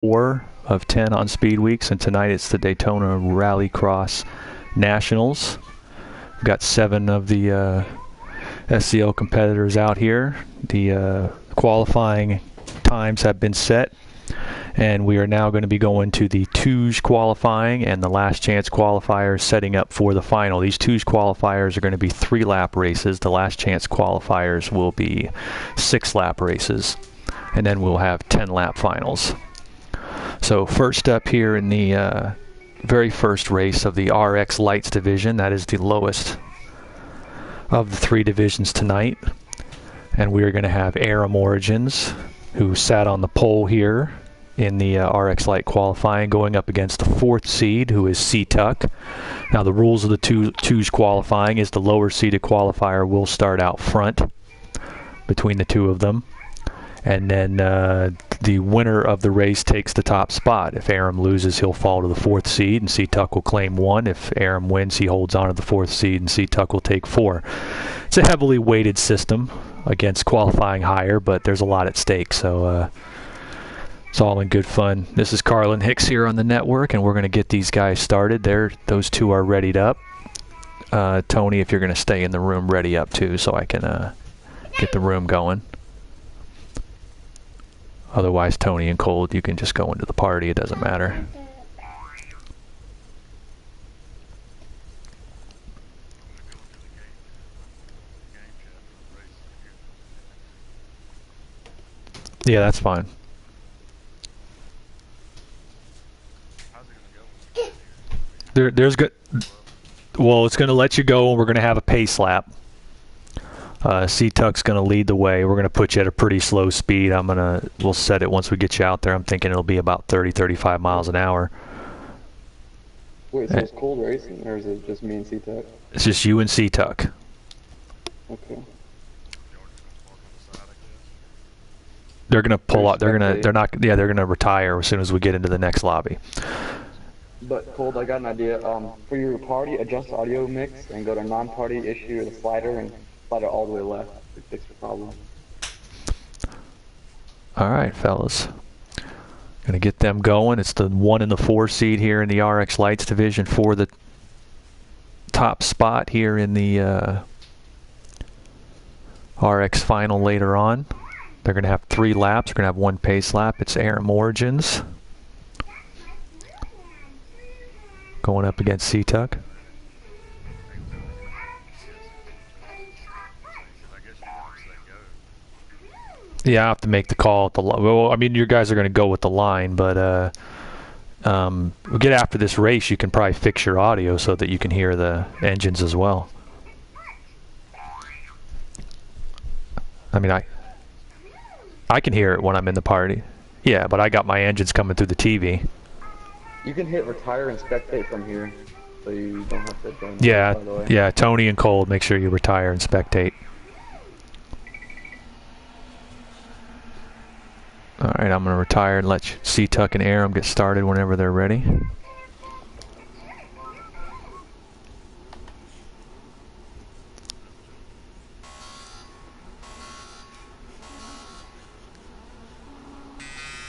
4 of 10 on speed weeks, and tonight it's the Daytona RallyCross Nationals. We've got 7 of the SCL competitors out here. The qualifying times have been set, and we are now going to be going to the twos qualifying and the last chance qualifiers, setting up for the final. These twos qualifiers are going to be 3-lap races. The last chance qualifiers will be 6-lap races, and then we'll have 10-lap finals. So first up here in the very first race of the RX Lights division, that is the lowest of the 3 divisions tonight, and we are going to have Aram Origins, who sat on the pole here in the RX Light qualifying, going up against the 4th seed, who is C-Tuck. Now the rules of the twos qualifying is the lower seeded qualifier will start out front between the 2 of them, and then the winner of the race takes the top spot. If Aram loses, he'll fall to the 4th seed, and C-Tuck will claim 1. If Aram wins, he holds on to the 4th seed, and C-Tuck will take 4. It's a heavily weighted system against qualifying higher, but there's a lot at stake, so it's all in good fun. This is Carlin Hicks here on the network, and we're going to get these guys started. Those 2 are readied up. Tony, if you're going to stay in the room, ready up too, so I can get the room going. Otherwise, Tony and Cold, you can just go into the party. It doesn't matter. Yeah, that's fine. There's good. Well, it's going to let you go, and we're going to have a pace lap. C-Tuck's going to lead the way. We're going to put you at a pretty slow speed. We'll set it once we get you out there. I'm thinking it'll be about 30-35 miles an hour. Wait, so it's Cold racing, or is it just me and C-Tuck? It's just you and C-Tuck. Okay. They're going to pull out. They're going to retire as soon as we get into the next lobby. But Cold, I got an idea. For your party, adjust audio mix and go to non-party, issue the slider, and slide it all the way left to fix the problem. All right, fellas. Gonna get them going. It's the 1 and the 4 seed here in the RX Lights division for the top spot here in the RX final later on. They're gonna have 3 laps. They're gonna have 1 pace lap. It's Aram Origins going up against C-Tuck. Yeah, I have to make the call at the well, I mean, you guys are going to go with the line, but we'll get after this race. You can probably fix your audio so that you can hear the engines as well. I mean, I can hear it when I'm in the party. Yeah, but I got my engines coming through the TV. You can hit retire and spectate from here, so you don't have to join. Yeah, Tony and Cole, make sure you retire and spectate. All right, I'm going to retire and let C-Tuck and Aram get started whenever they're ready.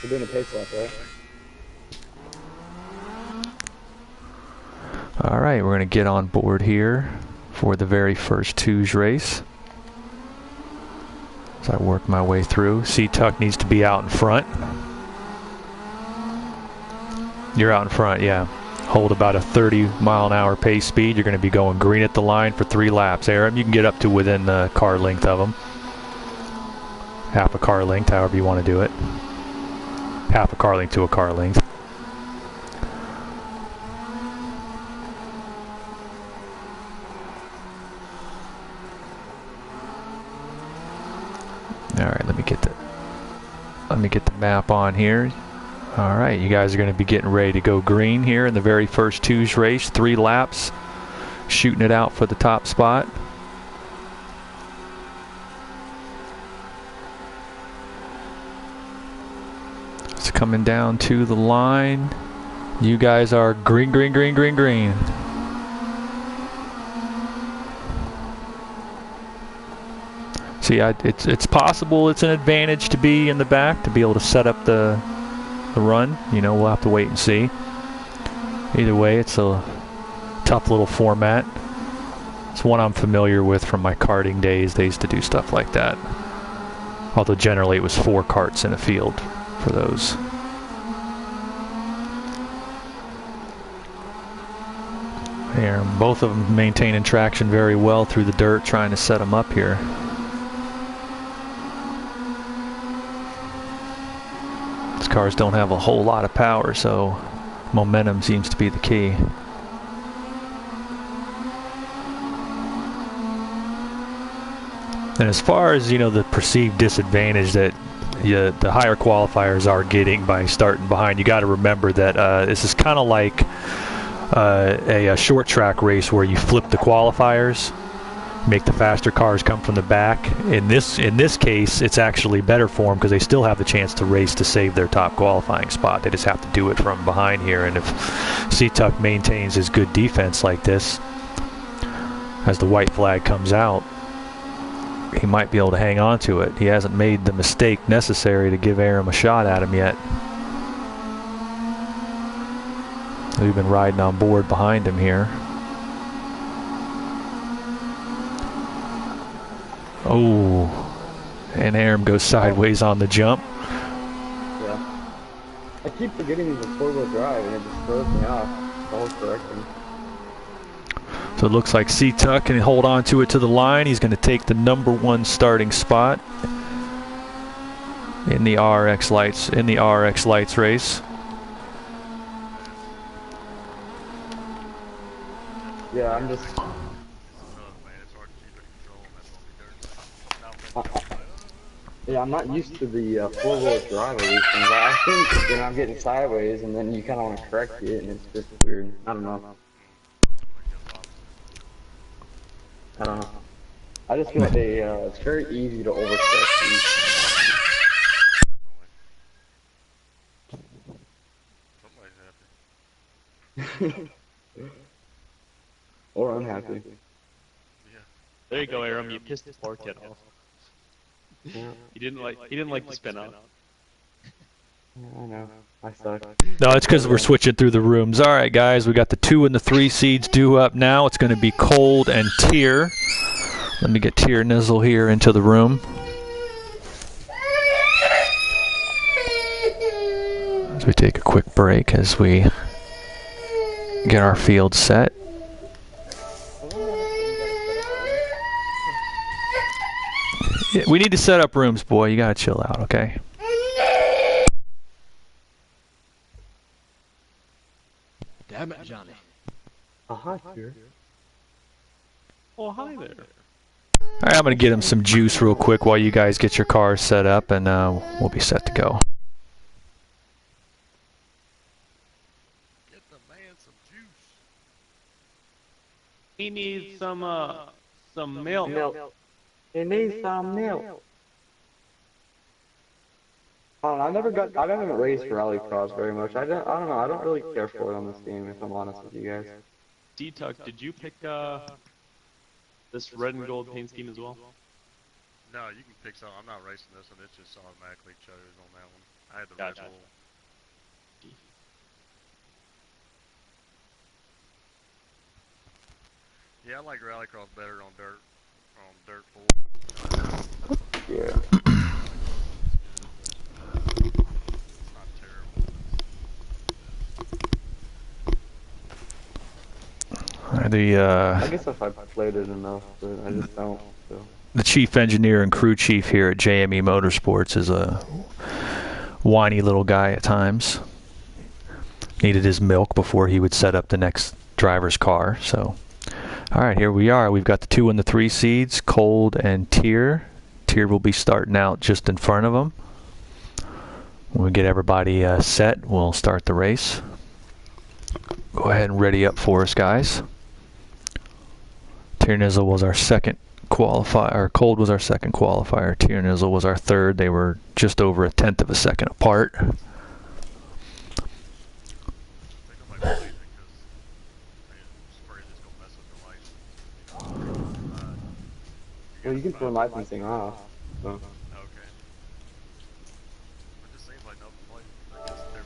We're doing a pace lap, right? All right, we're going to get on board here for the very first twos race. As I work my way through, C-Tuck needs to be out in front. You're out in front, yeah. Hold about a 30-mile-an-hour pace speed. You're going to be going green at the line for 3 laps. Aram, you can get up to within the car length of them. Half a car length, however you want to do it. Half a car length to a car length. All right, let me get the map on here. All right, you guys are going to be getting ready to go green here in the very first twos race. 3 laps, shooting it out for the top spot. It's coming down to the line. You guys are green, green, green, green, green. See, it's possible it's an advantage to be in the back, to be able to set up the the run. You know, we'll have to wait and see. Either way, it's a tough little format. It's one I'm familiar with from my karting days. They used to do stuff like that. Although generally it was 4 karts in a field for those. Here, both of them maintaining traction very well through the dirt, trying to set them up here. These cars don't have a whole lot of power, so momentum seems to be the key. And as far as, you know, the perceived disadvantage that the higher qualifiers are getting by starting behind, you got to remember that this is kind of like a short track race where you flip the qualifiers, make the faster cars come from the back. In this case, it's actually better for them because they still have the chance to race to save their top qualifying spot. They just have to do it from behind here. And if Tuck maintains his good defense like this, as the white flag comes out, he might be able to hang on to it. He hasn't made the mistake necessary to give Aram a shot at him yet. We've been riding on board behind him here. Oh, and Aram goes sideways on the jump. Yeah. I keep forgetting he's a 4-wheel drive and it just throws me off. All correcting. So it looks like Tuck can hold on to it to the line. He's going to take the #1 starting spot in the RX Lights race. Yeah, I'm just. Yeah, I'm not used to the 4-wheel drive of these things. I think, you know, I'm getting sideways and then you kind of want to correct it and it's just weird. I don't know. I just feel like it's very easy to overcorrect these. Or unhappy. There you go, Aram. You pissed his poor kid off. Yeah. He didn't like the spin out. I know. I suck. No, it's because we're switching through the rooms. All right, guys, we got the 2 and the 3 seeds due up now. It's going to be Cold and Tier. Let me get Tier Nizzle here into the room. As we take a quick break as we get our field set. Yeah, we need to set up rooms, boy. You gotta chill out, okay? Damn it, Johnny. Hi, Tier. Oh, hi there. All right, I'm going to get him some juice real quick while you guys get your cars set up, and we'll be set to go. Get the man some juice. He needs some milk. He needs some milk. I haven't raced RallyCross very much. I don't know. I don't really care for it on this game, if I'm honest with you guys. D-Tuck, did you pick this red and gold paint scheme as well? No, you can pick some. I'm not racing this one. It's just automatically chose on that one. I had the Gotcha. Red Bull. Yeah, I like RallyCross better on dirt full. Yeah. It's not terrible. I guess if I played it enough, but I just don't. So. The chief engineer and crew chief here at JME Motorsports is a whiny little guy at times. Needed his milk before he would set up the next driver's car. So, all right, here we are. We've got the 2 and the 3 seeds, Cold and Tier. Tier will be starting out just in front of them. When we get everybody set, we'll start the race. Go ahead and ready up for us, guys. Tier Nizzle was our second qualifier. Cold was our second qualifier. Tier Nizzle was our third. They were just over 1/10 of a second apart. Well, you can turn licensing off. So. Okay. It just seems like no play. I guess they're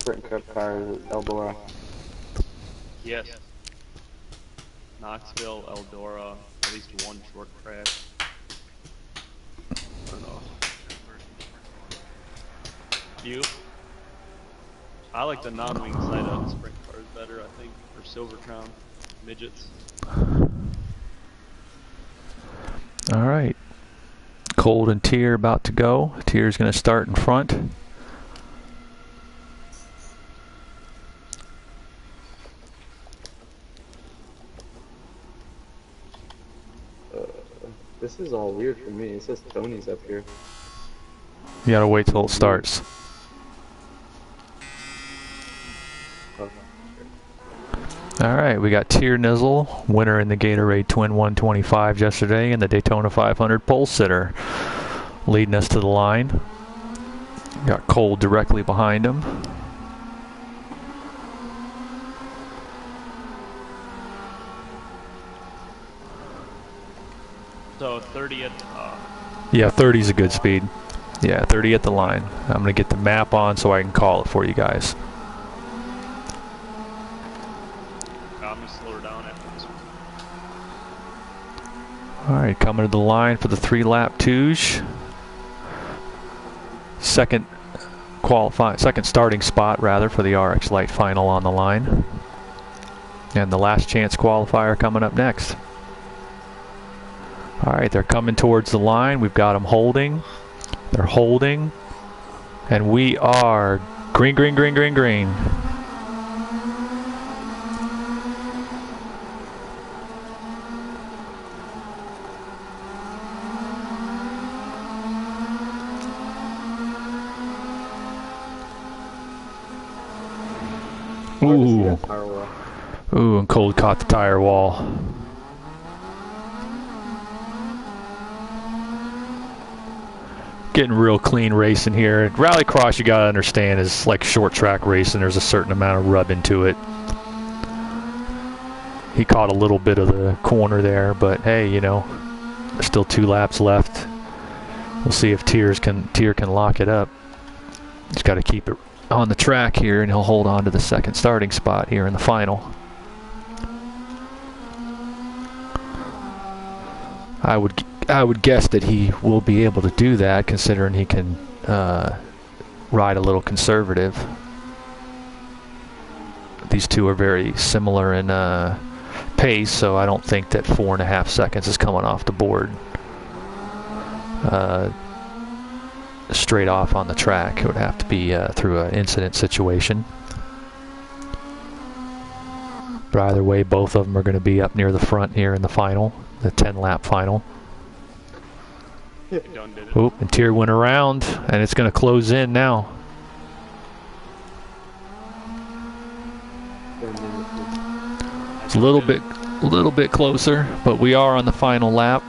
Sprint Cup cars at Eldora? Yes. Knoxville, Eldora, at least one short crash. I don't know. You? I like the non-wing side of sprint cars better, I think, or Silver Crown midgets. All right. Cold and Tier about to go. Tier's going to start in front. This is all weird for me. It says Tony's up here. You got to wait till it starts. Oh. All right, we got Tier Nizzle, winner in the Gatorade Twin 125 yesterday, and the Daytona 500 pole sitter, leading us to the line. Got Cold directly behind him. So 30th. Yeah, 30 is a good speed. Yeah, 30 at the line. I'm going to get the map on so I can call it for you guys. I'm going to slow her down after this one. All right, coming to the line for the 3-lap Touge. Second starting spot rather for the RX Light Final on the line. And the last chance qualifier coming up next. All right, they're coming towards the line. We've got them holding. They're holding. And we are green, green, green, green, green. Ooh. Ooh, and Cold caught the tire wall. Getting real clean racing here. Rallycross, you gotta understand, is like short track racing. There's a certain amount of rub into it. He caught a little bit of the corner there, but hey, you know, there's still 2 laps left. We'll see if Tier can lock it up. He's got to keep it on the track here, and he'll hold on to the second starting spot here in the final. I would guess that he will be able to do that, considering he can ride a little conservative. These two are very similar in pace, so I don't think that 4.5 seconds is coming off the board straight off on the track. It would have to be through an incident situation. But either way, both of them are going to be up near the front here in the final, the 10-lap final. Oop, and Tier went around, and it's going to close in now. It's a little bit closer, but we are on the final lap.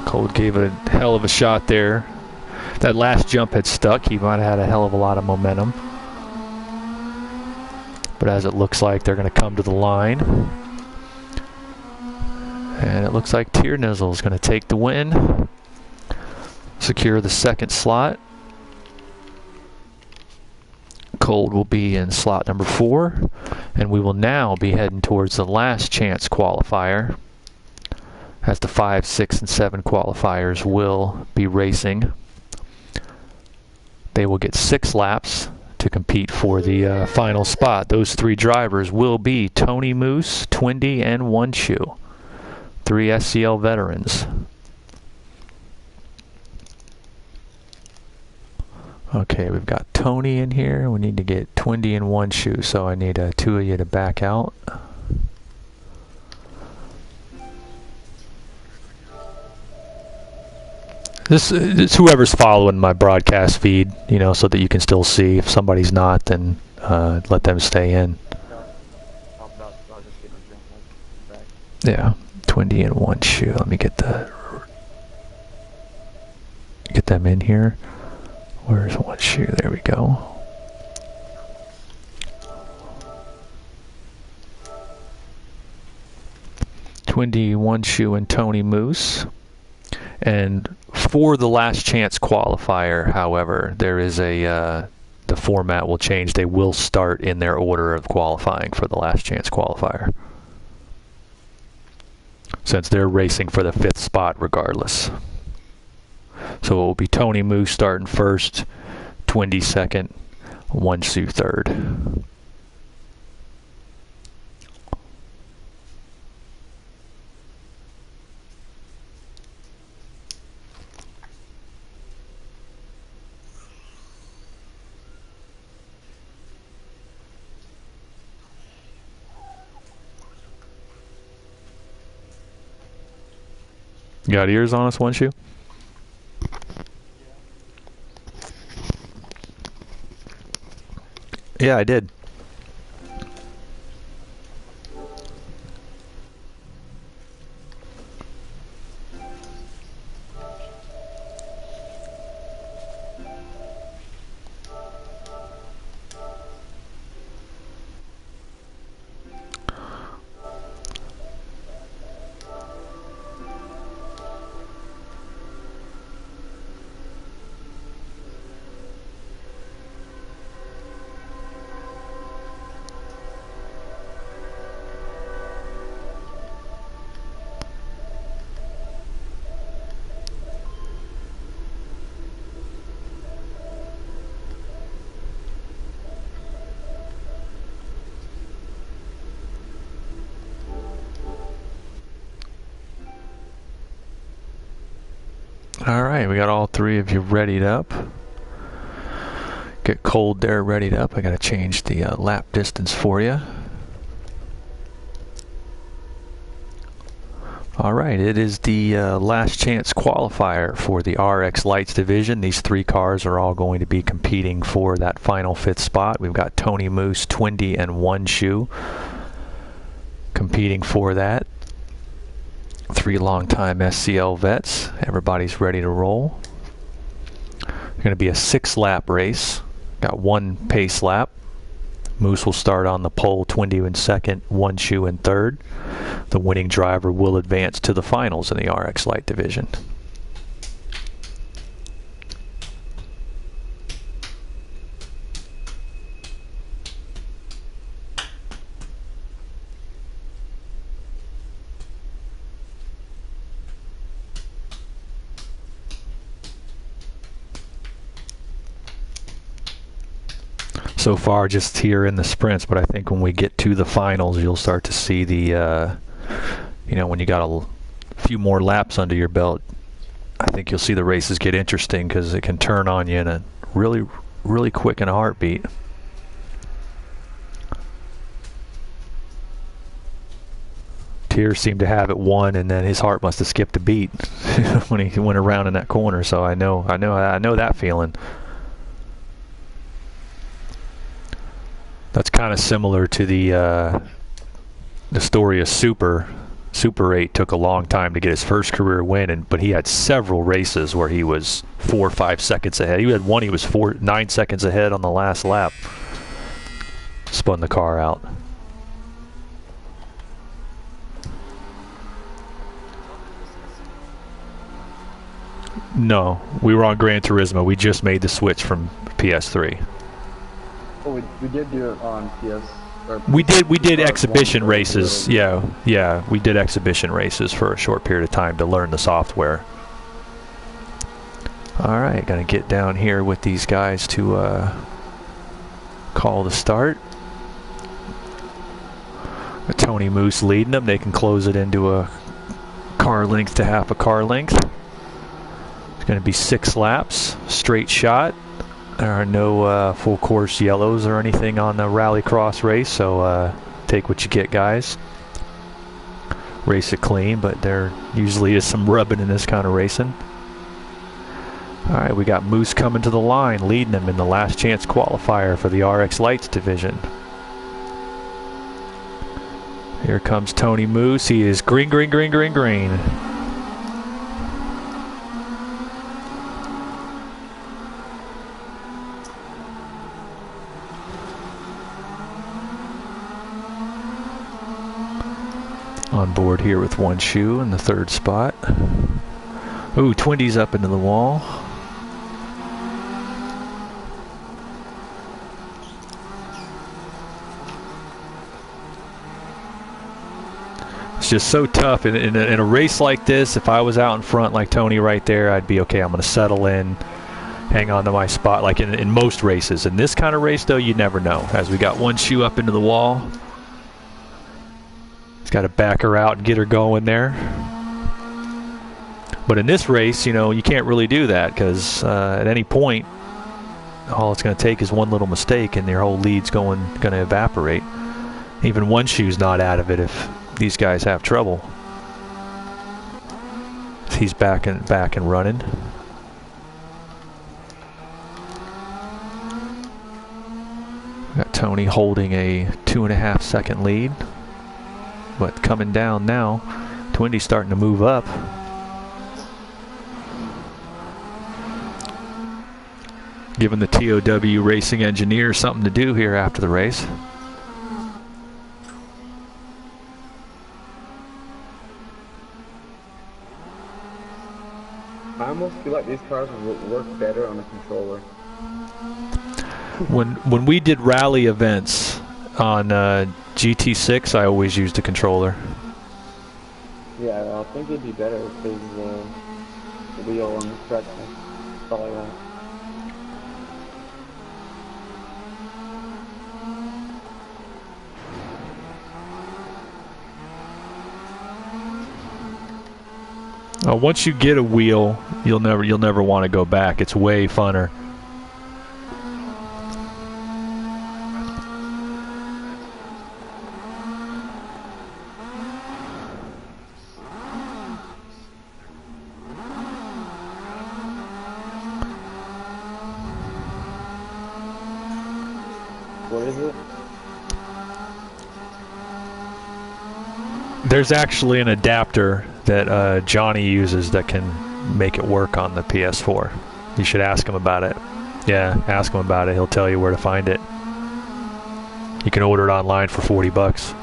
Cold gave it a hell of a shot there. That last jump had stuck. He might have had a hell of a lot of momentum. But as it looks like, they're going to come to the line. And it looks like Tier Nizzle is going to take the win. Secure the second slot. Cold will be in slot number 4. And we will now be heading towards the last chance qualifier, as the 5, 6, and 7 qualifiers will be racing. They will get 6 laps to compete for the final spot. Those 3 drivers will be Tony Moose, Twindy, and One Shoe. 3 SCL veterans. Okay, we've got Tony in here. We need to get Twindy and One Shoe, so I need 2 of you to back out. This it's whoever's following my broadcast feed, you know, so that you can still see. If somebody's not, then let them stay in. Yeah, Twindy and One Shoe. Let me get them in here. Where's One Shoe? There we go. Twindy, One Shoe, and Tony Moose. And for the last chance qualifier, however, there is a the format will change. They will start in their order of qualifying for the last chance qualifier, since they're racing for the 5th spot regardless. So it will be Tony Moose starting first, Twindy second, One Shoe third. You got ears on us, One Shoe? Yeah, I did. All right, we got all 3 of you readied up. Get cold there, readied up. I got to change the lap distance for you. All right, it is the last chance qualifier for the RX Lights division. These 3 cars are all going to be competing for that final 5th spot. We've got Tony Moose, Twindy, and One Shoe competing for that. 3 longtime SCL vets. Everybody's ready to roll. It's going to be a 6-lap race. Got 1 pace lap. Moose will start on the pole, Twindy in second, One Shoe in third. The winning driver will advance to the finals in the RX Light division. So far just here in the sprints, but I think when we get to the finals you'll start to see the you know, when you got a few more laps under your belt, I think you'll see the races get interesting because it can turn on you in a really quick in a heartbeat. Tier seemed to have it won, and then his heart must have skipped a beat when he went around in that corner, so I know that feeling. That's kind of similar to the story of Super 8. Took a long time to get his first career win, but he had several races where he was 4 or 5 seconds ahead. He had one he was 9 seconds ahead on the last lap. Spun the car out. No, we were on Gran Turismo. We just made the switch from PS3. Oh, we did do it on PS. We did exhibition races. Yeah, we did exhibition races for a short period of time to learn the software. All right, gonna get down here with these guys to call the start. Tony Moose leading them. They can close it into a car length to half a car length. It's gonna be 6 laps, straight shot. There are no full course yellows or anything on the RallyCross race, so take what you get, guys. Race it clean, but there usually is some rubbing in this kind of racing. Alright, we got Moose coming to the line, leading them in the last chance qualifier for the RX Lights division. Here comes Tony Moose. He is green, green, green, green, green. On board here with one shoe in the third spot. Ooh, Twindy's up into the wall. It's just so tough in a race like this. If I was out in front like Tony right there, I'd be okay. I'm going to settle in, hang on to my spot like in most races. In this kind of race, though, you never know. As we got one shoe up into the wall, he's got to back her out and get her going there. But in this race, you know, you can't really do that because at any point, all it's going to take is one little mistake and your whole lead's going to evaporate. Even one shoe's not out of it if these guys have trouble. He's back and running. Got Tony holding a 2.5 second lead, but coming down now. Twindy's starting to move up. Giving the TOW racing engineer something to do here after the race. I almost feel like these cars would work better on a controller. When we did rally events on GT6, I always used a controller. Yeah, I think it'd be better because the wheel and the track and stuff like that. Once you get a wheel, you'll never want to go back. It's way funner. What is it? There's actually an adapter that Johnny uses that can make it work on the PS4. You should ask him about it. Yeah, ask him about it. He'll tell you where to find it. You can order it online for $40.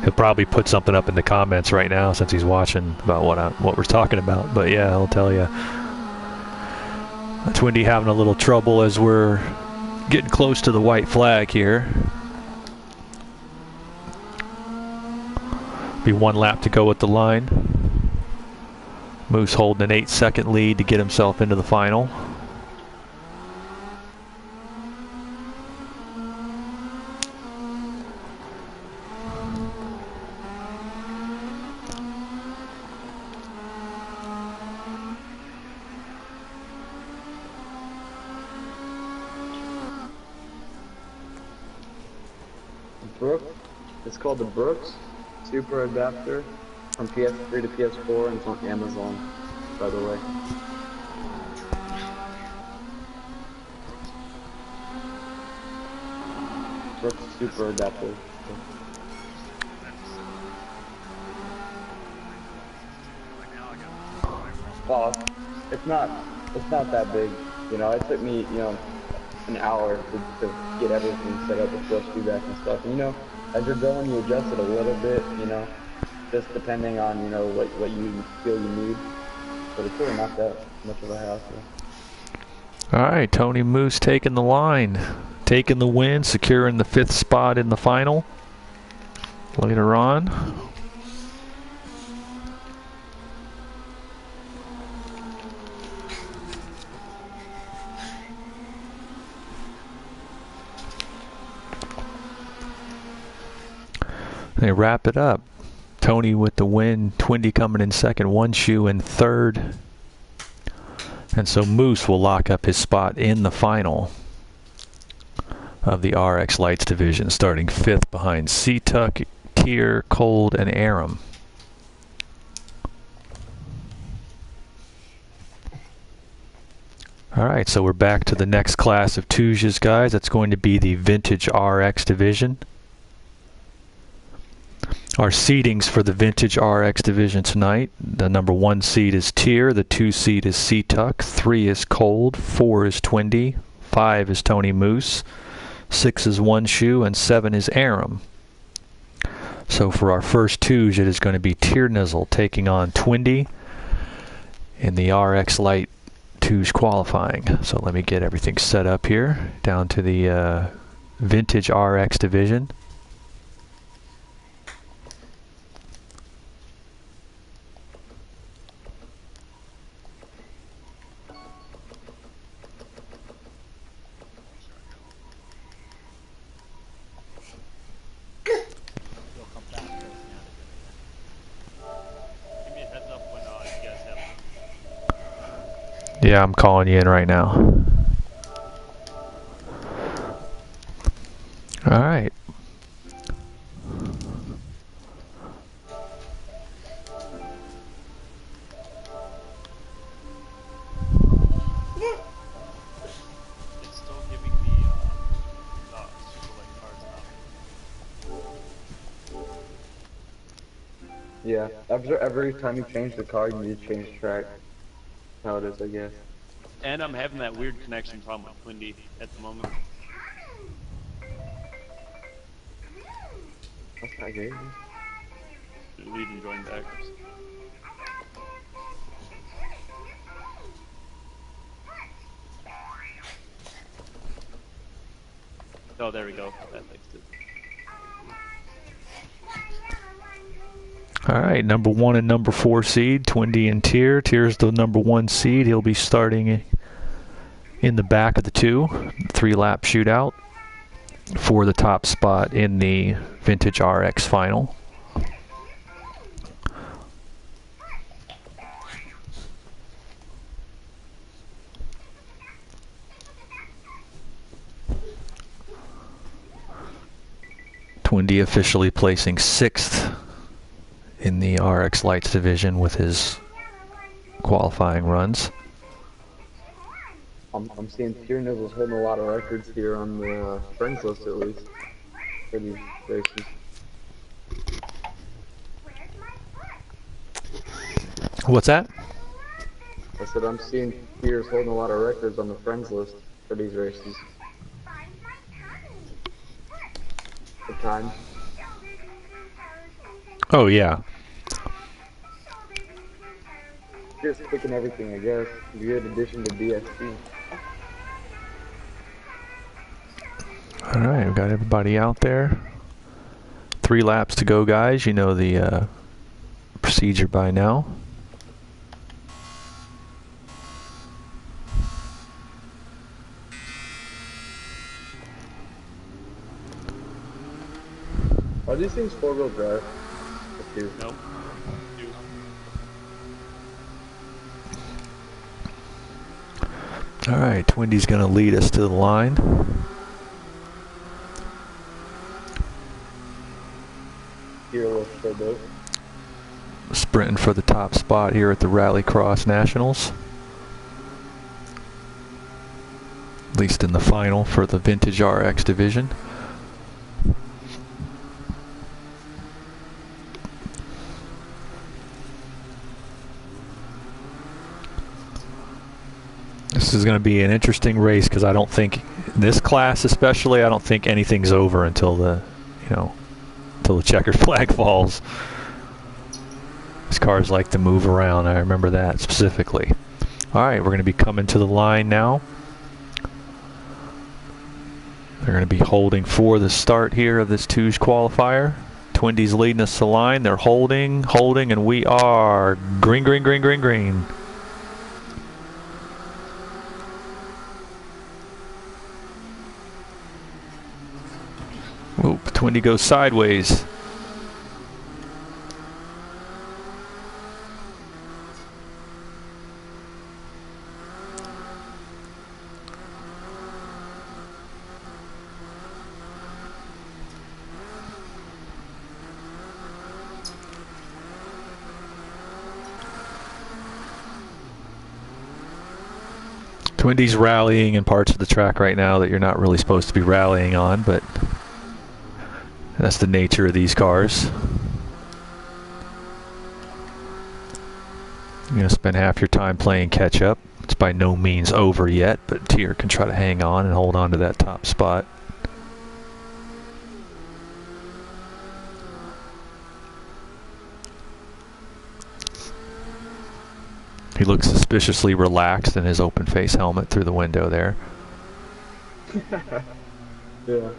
He'll probably put something up in the comments right now since he's watching about what we're talking about. But yeah, he'll tell you. Twindy having a little trouble as we're getting close to the white flag here. Be one lap to go at the line. Moose holding an 8-second lead to get himself into the final. Brooks. It's called the Brooks Super Adapter from PS3 to PS4, and it's on Amazon, by the way. Brooks Super Adapter. Well, it's not that big. You know, it took me, you know, an hour to get everything set up with flush feedback and stuff. And, you know, as you're going, you adjust it a little bit, you know, just depending on, you know, what you feel you need. But it's really not that much of a hassle. All right, Tony Moose taking the line, taking the win, securing the 5th spot in the final. Later on. They wrap it up. Tony with the win, Twindy coming in second, one shoe in third. And so Moose will lock up his spot in the final of the RX Lights division, starting 5th behind Seatuck, Tier, Cold, and Aram. Alright, so we're back to the next class of Tujas, guys. That's going to be the Vintage RX division. Our seedings for the Vintage RX division tonight: the number 1 seed is Tier, the 2 seed is Seatuck, 3 is Cold, 4 is Twindy, 5 is Tony Moose, 6 is One Shoe, and 7 is Aram. So for our first twos, it is going to be Tiernizl taking on Twindy in the RX Light twos qualifying. So let me get everything set up here down to the vintage RX division. Give me a heads up when you guys have them. Yeah, I'm calling you in right now. All right. It's still giving me super light cards now. Yeah. Every time you change the car, you need to change track. How it is, I guess. And I'm having that weird connection problem with Windy at the moment. That's not good. Lead and join back. Oh, there we go. That fixed it. All right, number 1 and number 4 seed, Twindy and Tier. Tier's the number 1 seed. He'll be starting in the back of the 2, 3-lap shootout for the top spot in the Vintage RX final. Twindy officially placing 6th in the RX Lights division with his qualifying runs. I'm seeing Tiernizl's holding a lot of records here on the friends list, at least, for these races. What's that? I said I'm seeing Tier's holding a lot of records on the friends list for these races. The time. Oh, yeah. Just picking everything, I guess. Good addition to DSC. All right, we've got everybody out there. 3 laps to go, guys. You know the procedure by now. Are these things 4-wheel drive? Nope. All right, Twindy's going to lead us to the line. Here looks so dope. Sprinting for the top spot here at the RallyCross Nationals. At least in the final for the Vintage RX division. This is going to be an interesting race because I don't think, this class especially, I don't think anything's over until the, until the checkered flag falls. These cars like to move around, I remember that specifically. All right, we're going to be coming to the line now. They're going to be holding for the start here of this twos qualifier. Twindy's leading us to the line. They're holding, and we are green, green, green, green, green. Oop, Twindy goes sideways. Twindy's rallying in parts of the track right now that you're not really supposed to be rallying on, but that's the nature of these cars. You're going to spend half your time playing catch up. It's by no means over yet, but Tier can try to hang on and hold on to that top spot. He looks suspiciously relaxed in his open face helmet through the window there. Yeah.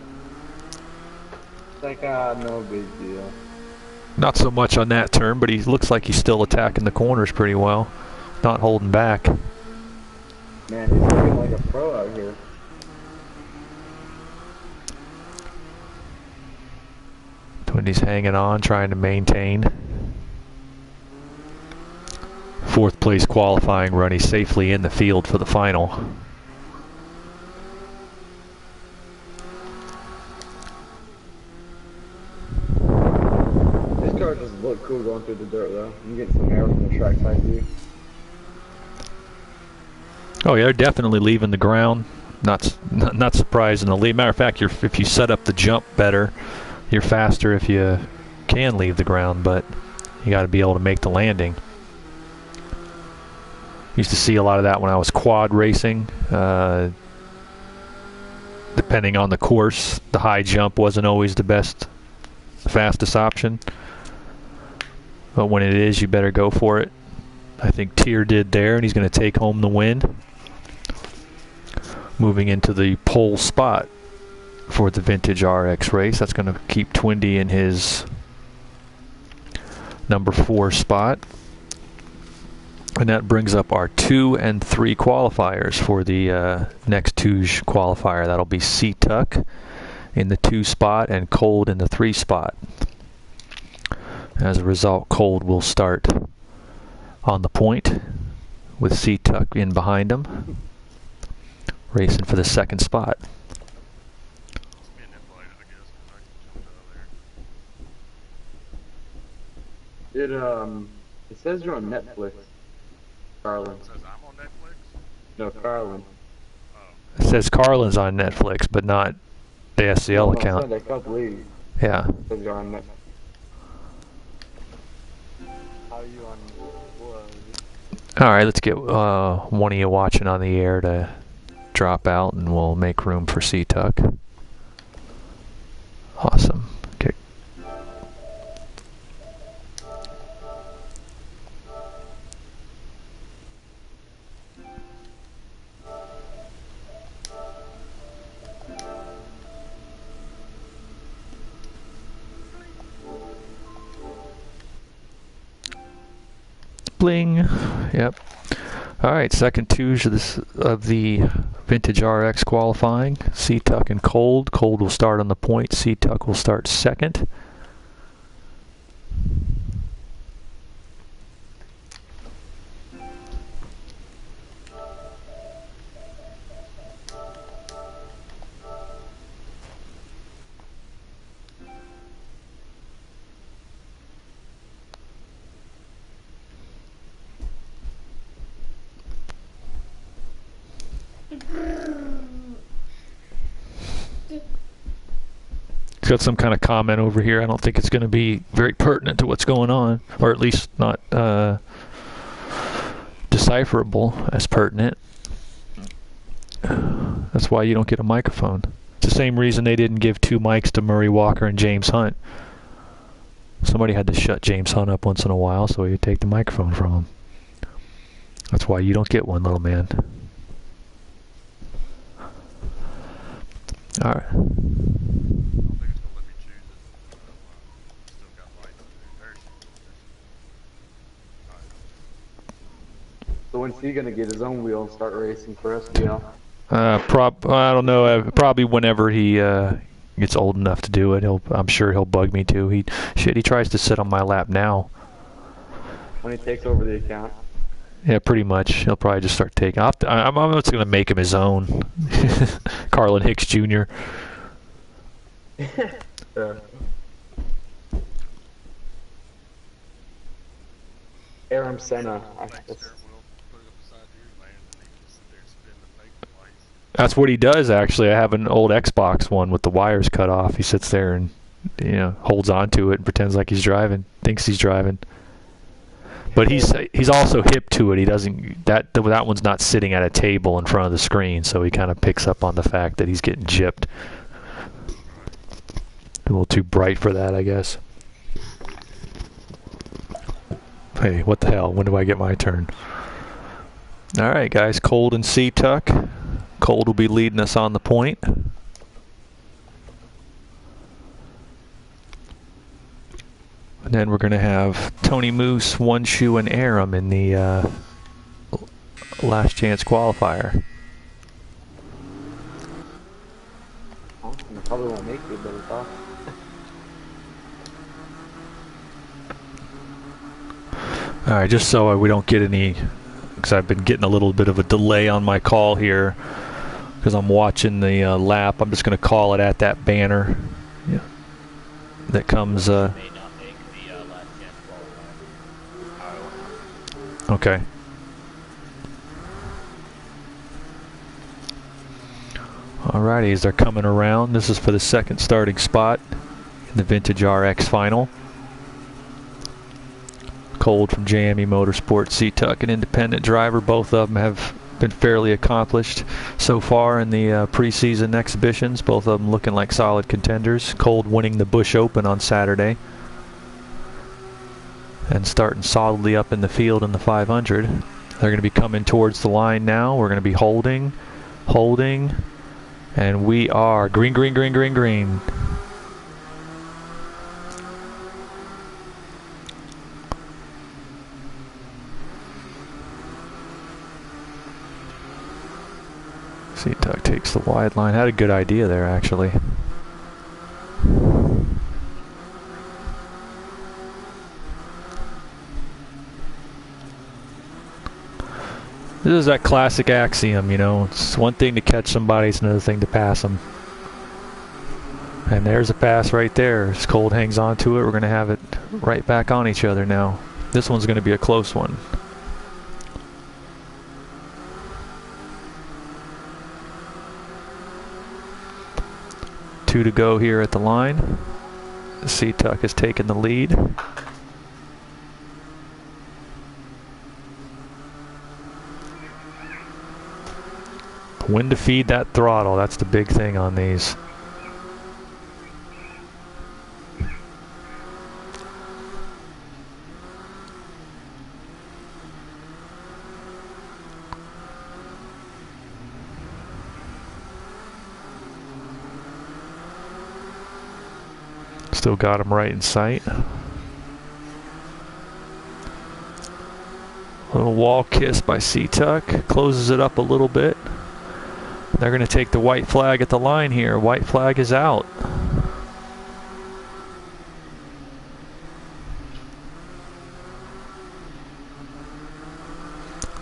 It's like, no big deal. Not so much on that turn, but he looks like he's still attacking the corners pretty well. Not holding back. Man, he's looking like a pro out here. Twindy's hanging on, trying to maintain. Fourth place qualifying run. He's safely in the field for the final. This car just look cool going through the dirt though. You get some air from the trackside view. Oh yeah, they're definitely leaving the ground. Not surprising to leave. Matter of fact, if you set up the jump better, you're faster if you can leave the ground, but you got to be able to make the landing. Used to see a lot of that when I was quad racing. Depending on the course, the high jump wasn't always the fastest option. But when it is, you better go for it. I think Tier did there, and he's going to take home the win. Moving into the pole spot for the Vintage RX race. That's going to keep Twindy in his number 4 spot. And that brings up our 2 and 3 qualifiers for the next Touge qualifier. That'll be C-Tuck in the 2 spot and Cold in the 3 spot. As a result, Cold will start on the point with C-Tuck in behind him, racing for the 2nd spot. It says you're on Netflix. Carlin. It says I'm on Netflix? No, Carlin. It says Carlin's on Netflix, but not the SCL account. I can't believe Yeah. it says you're on Netflix. How are you on? All right, let's get one of you watching on the air to drop out, and we'll make room for C-Tuck. Awesome. Okay. Bling. Yep. All right, second Touge of the Vintage RX qualifying. C-Tuck and Cold. Cold will start on the point. C-Tuck will start second. He's got some kind of comment over here. I don't think it's going to be very pertinent to what's going on, or at least not decipherable as pertinent. That's why you don't get a microphone. It's the same reason they didn't give 2 mics to Murray Walker and James Hunt. Somebody had to shut James Hunt up once in a while, so you take the microphone from him. That's why you don't get one, little man. All right. So when's he gonna get his own wheel and start racing for SCL? I don't know. Probably whenever he gets old enough to do it. I'm sure he'll bug me too. He tries to sit on my lap now. When he takes over the account. Yeah, pretty much. He'll probably just start taking. I'm just gonna make him his own. Carlin Hicks Jr. Yeah. Aram Senna. That's what he does, actually. I have an old Xbox one with the wires cut off. He sits there and, holds on to it and pretends like he's driving, thinks he's driving. But he's also hip to it. He doesn't that one's not sitting at a table in front of the screen, so he kind of picks up on the fact that he's getting gypped. A little too bright for that, I guess. Hey, what the hell? When do I get my turn? All right, guys, Cold and C-Tuck. Cold will be leading us on the point. And then we're going to have Tony Moose, One Shoe, and Aram in the last chance qualifier. Austin probably won't make it, but it's awesome. All right, just so we don't get any, because I've been getting a little bit of a delay on my call here because I'm watching the lap. I'm just going to call it at that banner. Yeah. That comes. May not make the last chance qualifier. Okay. Alrighty, as they're coming around, this is for the second starting spot in the Vintage RX final. Cold from JME Motorsports, C-Tuck, an independent driver. Both of them have been fairly accomplished so far in the preseason exhibitions. Both of them looking like solid contenders. Cold winning the Busch Open on Saturday and starting solidly up in the field in the 500. They're going to be coming towards the line now. We're going to be holding, and we are green, green, green, green, green. C-Tuck takes the wide line. Had a good idea there, actually. This is that classic axiom, you know. It's one thing to catch somebody, it's another thing to pass them. And there's a pass right there. As Cold hangs on to it, we're going to have it right back on each other now. This one's going to be a close one. Two to go here at the line. C-Tuck has taken the lead. When to feed that throttle, that's the big thing on these. Still got him right in sight. Little wall kiss by C-Tuck. Closes it up a little bit. They're going to take the white flag at the line here. White flag is out.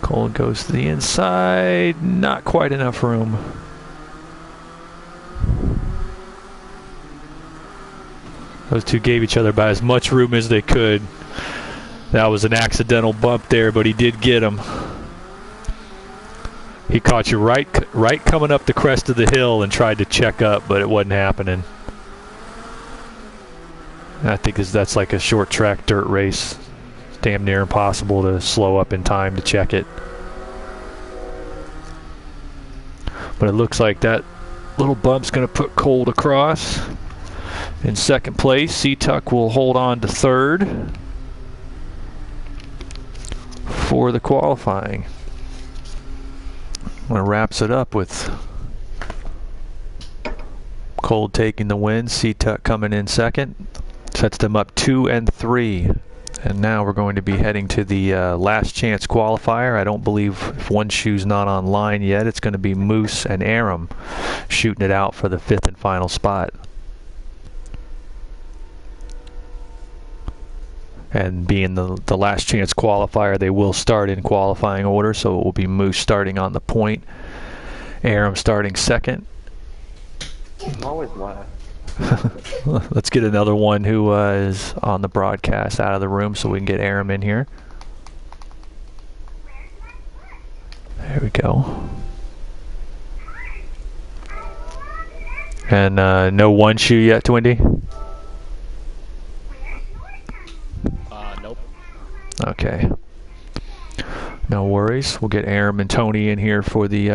Cold goes to the inside. Not quite enough room. Those two gave each other about as much room as they could. That was an accidental bump there, but he did get him. He caught you right coming up the crest of the hill and tried to check up, but it wasn't happening. I think that's like a short track dirt race. It's damn near impossible to slow up in time to check it. But it looks like that little bump's going to put Cold across. In second place, C-Tuck will hold on to third for the qualifying. When it wraps it up with Cold taking the win, C-Tuck coming in second, sets them up 2 and 3. And now we're going to be heading to the last chance qualifier. I don't believe if One Shoe's not online yet, it's going to be Moose and Aram shooting it out for the 5th and final spot. And being the last chance qualifier, they will start in qualifying order, so it will be Moose starting on the point, Aram starting second. I'm always last. Let's get another one who is on the broadcast out of the room so we can get Aram in here. There we go. And no One Shoe yet, Twindy? Nope. Okay. No worries. We'll get Aram and Tony in here for the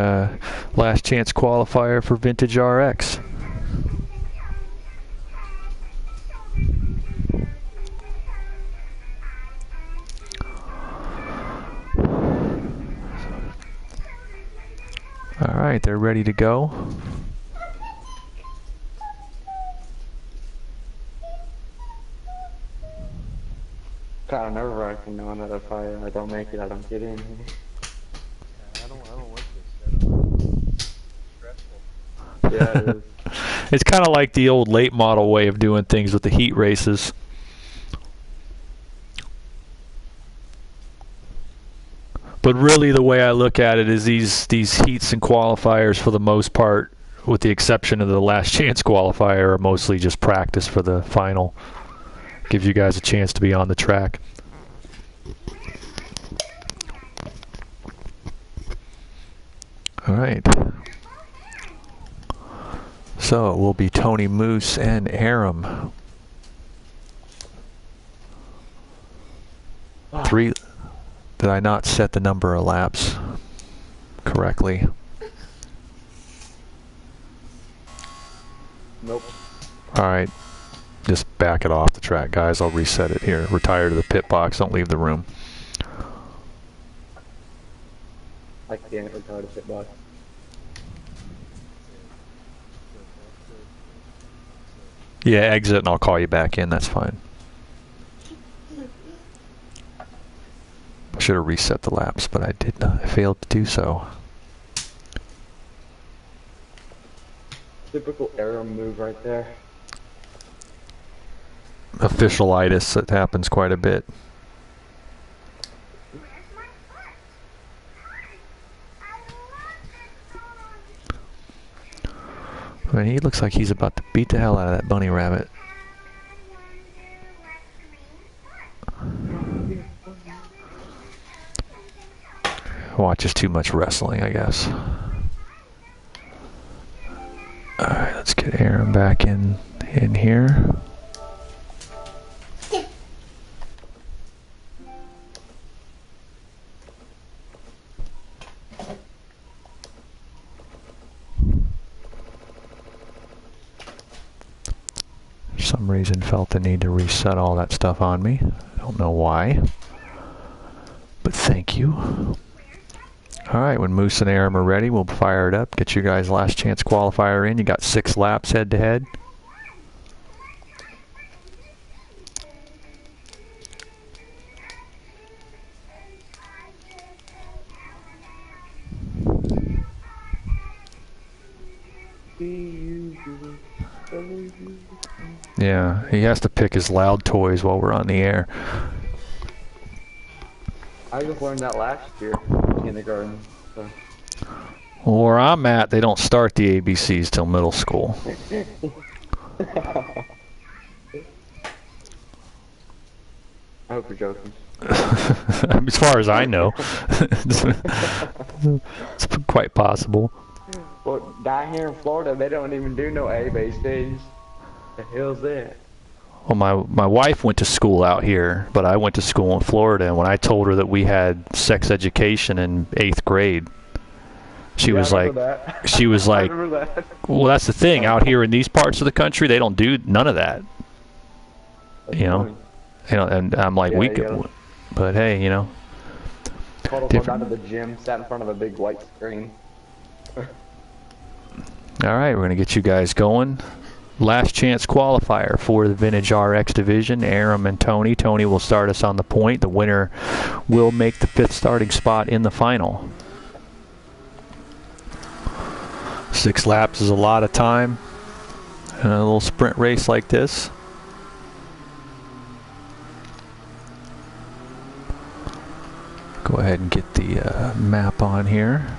last chance qualifier for Vintage RX. they're ready to go. Kind of nerve-wracking knowing that if I don't make it, I don't get in. I don't like this setup. Stressful. Yeah, it is. It's kind of like the old late model way of doing things with the heat races. But really the way I look at it is these heats and qualifiers, for the most part, with the exception of the last chance qualifier, are mostly just practice for the final. Gives you guys a chance to be on the track. All right. So it will be Tony Moose and Aram. Three. Did I not set the number of laps correctly? Nope. All right. Just back it off the track, guys. I'll reset it here. Retire to the pit box. Don't leave the room. I can't retard a pit box. Yeah, exit and I'll call you back in. That's fine. I should have reset the laps, but I did not. I failed to do so. Typical arrow move right there. Officialitis, that happens quite a bit. I mean, he looks like he's about to beat the hell out of that bunny rabbit. Watches too much wrestling, I guess. Alright, let's get Aaron back in here. For some reason felt the need to reset all that stuff on me. I don't know why, but thank you. Alright, when Moose and Aram are ready, we'll fire it up, get you guys last chance qualifier in. You got 6 laps head to head. Yeah, he has to pick his loud toys while we're on the air. I just learned that last year in kindergarten. So. Well, where I'm at, they don't start the ABCs till middle school. I hope you're joking. As far as I know. It's quite possible. Well, down here in Florida, they don't even do no ABCs. The hell's that? Well, my wife went to school out here, but I went to school in Florida, and when I told her that we had sex education in 8th grade, she was like, well, that's the thing. Out here in these parts of the country, they don't do none of that. That's you know, and I'm like, yeah, we could, but hey, you know. Total fun out of the gym, sat in front of a big white screen. All right, we're gonna get you guys going. Last chance qualifier for the Vintage RX division, Aram and Tony. Tony will start us on the point. The winner will make the 5th starting spot in the final. 6 laps is a lot of time in a little sprint race like this. Go ahead and get the map on here.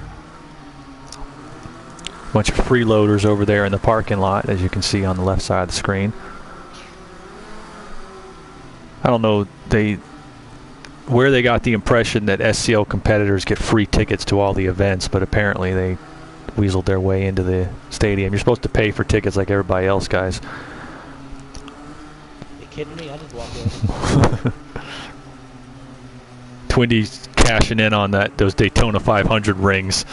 Bunch of freeloaders over there in the parking lot, as you can see on the left side of the screen. I don't know where they got the impression that SCL competitors get free tickets to all the events, but apparently they weaseled their way into the stadium. You're supposed to pay for tickets like everybody else, guys. You kidding me? I just walked in. Twindy's cashing in on those Daytona 500 rings.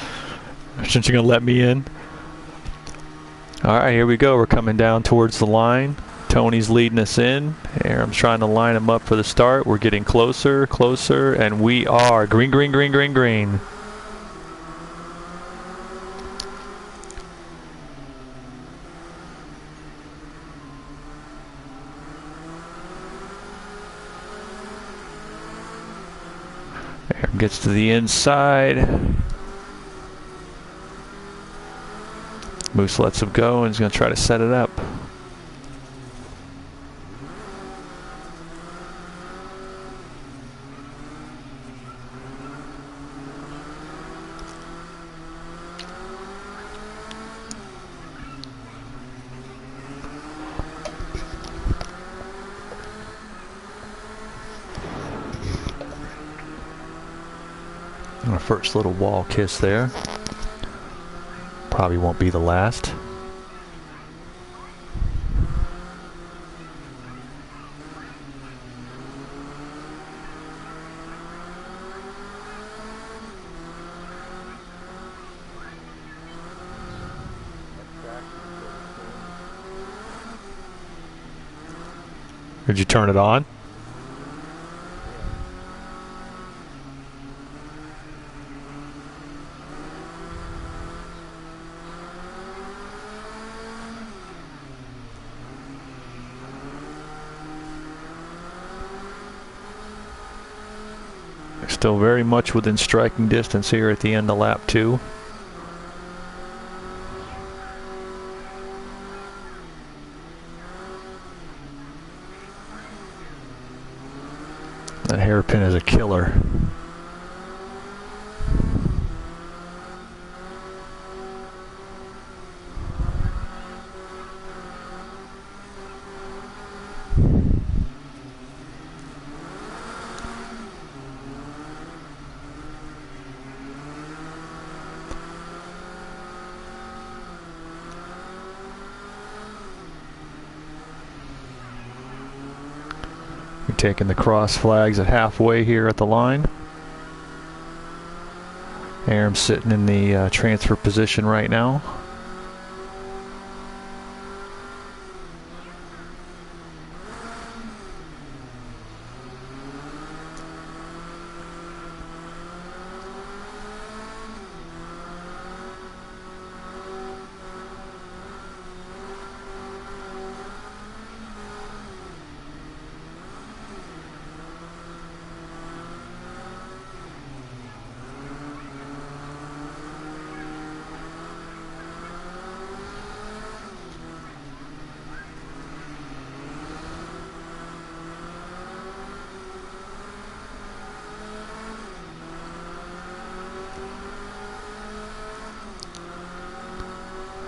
Shouldn't you gonna let me in? All right, here we go. We're coming down towards the line. Tony's leading us in. Aram's trying to line him up for the start. We're getting closer, closer, and we are green, green, green, green, green. Aram gets to the inside. Moose lets him go and is going to try to set it up. Our first little wall kiss there. Probably won't be the last. Did you turn it on? Still very much within striking distance here at the end of lap 2. That hairpin is a killer. We're taking the cross flags at halfway here at the line. Aram's sitting in the transfer position right now.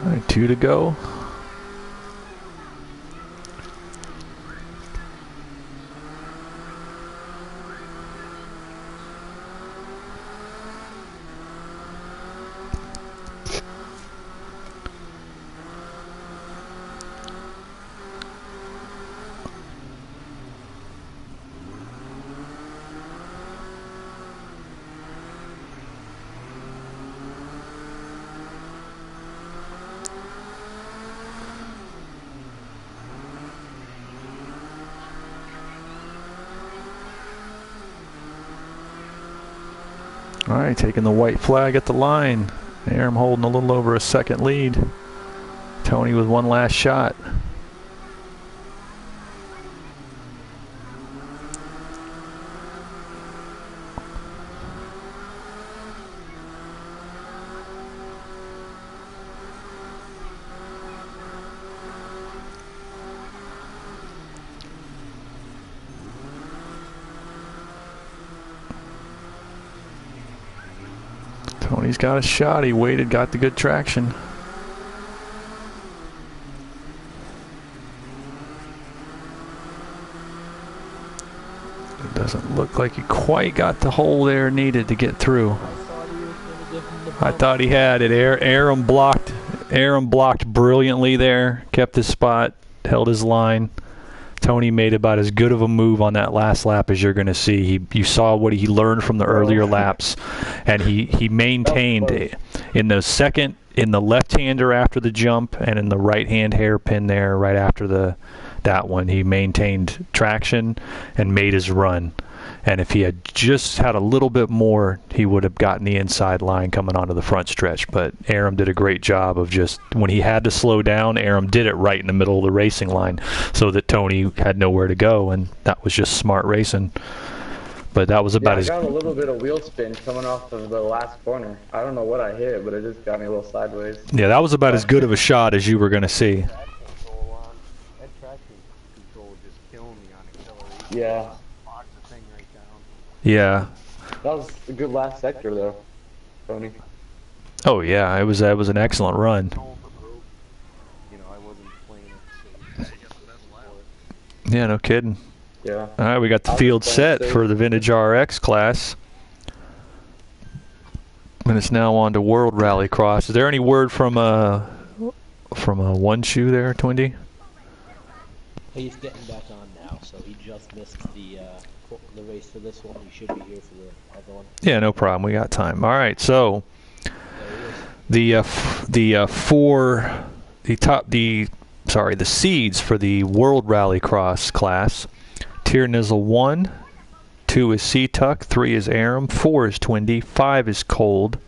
All right, 2 to go. All right, taking the white flag at the line. Aram holding a little over a second lead. Tony with one last shot. Tony's got a shot. He waited, got the good traction. It doesn't look like he quite got the hole there needed to get through. I thought he had it. Aram blocked brilliantly there, kept his spot, held his line. Tony made about as good of a move on that last lap as you're going to see. You saw what he learned from the earlier laps, and he maintained in the left-hander after the jump and in the right-hand hairpin there right after that one. He maintained traction and made his run. And if he had just had a little bit more, he would have gotten the inside line coming onto the front stretch. But Aram did a great job of just, when he had to slow down, Aram did it right in the middle of the racing line so that Tony had nowhere to go, and that was just smart racing. But that was Yeah, about I as got a little bit of wheel spin coming off of the last corner. I don't know what I hit, but it just got me a little sideways. that was about as good of a shot as you were going to see. That traction control just killing me on acceleration. Yeah, Locked the thing right down. Yeah. that was a good last sector though, Tony. Oh yeah, it was an excellent run. You know, I wasn't playing it safe. Yeah, you got the medal out. Yeah, no kidding. Yeah. All right, we got the I was field playing set safe. for the Vintage RX class. And it's now on to World RallyCross. Is there any word from a one shoe there, Twindy? He's getting back on now, so he just missed the race for this one. He should be here for the other one. Yeah, no problem. We got time. All right, so the seeds for the World RallyCross class. Tier Nizzle 1, 2 is Sea-Tuck, 3 is Aram, 4 is Twindy, 5 is Cold,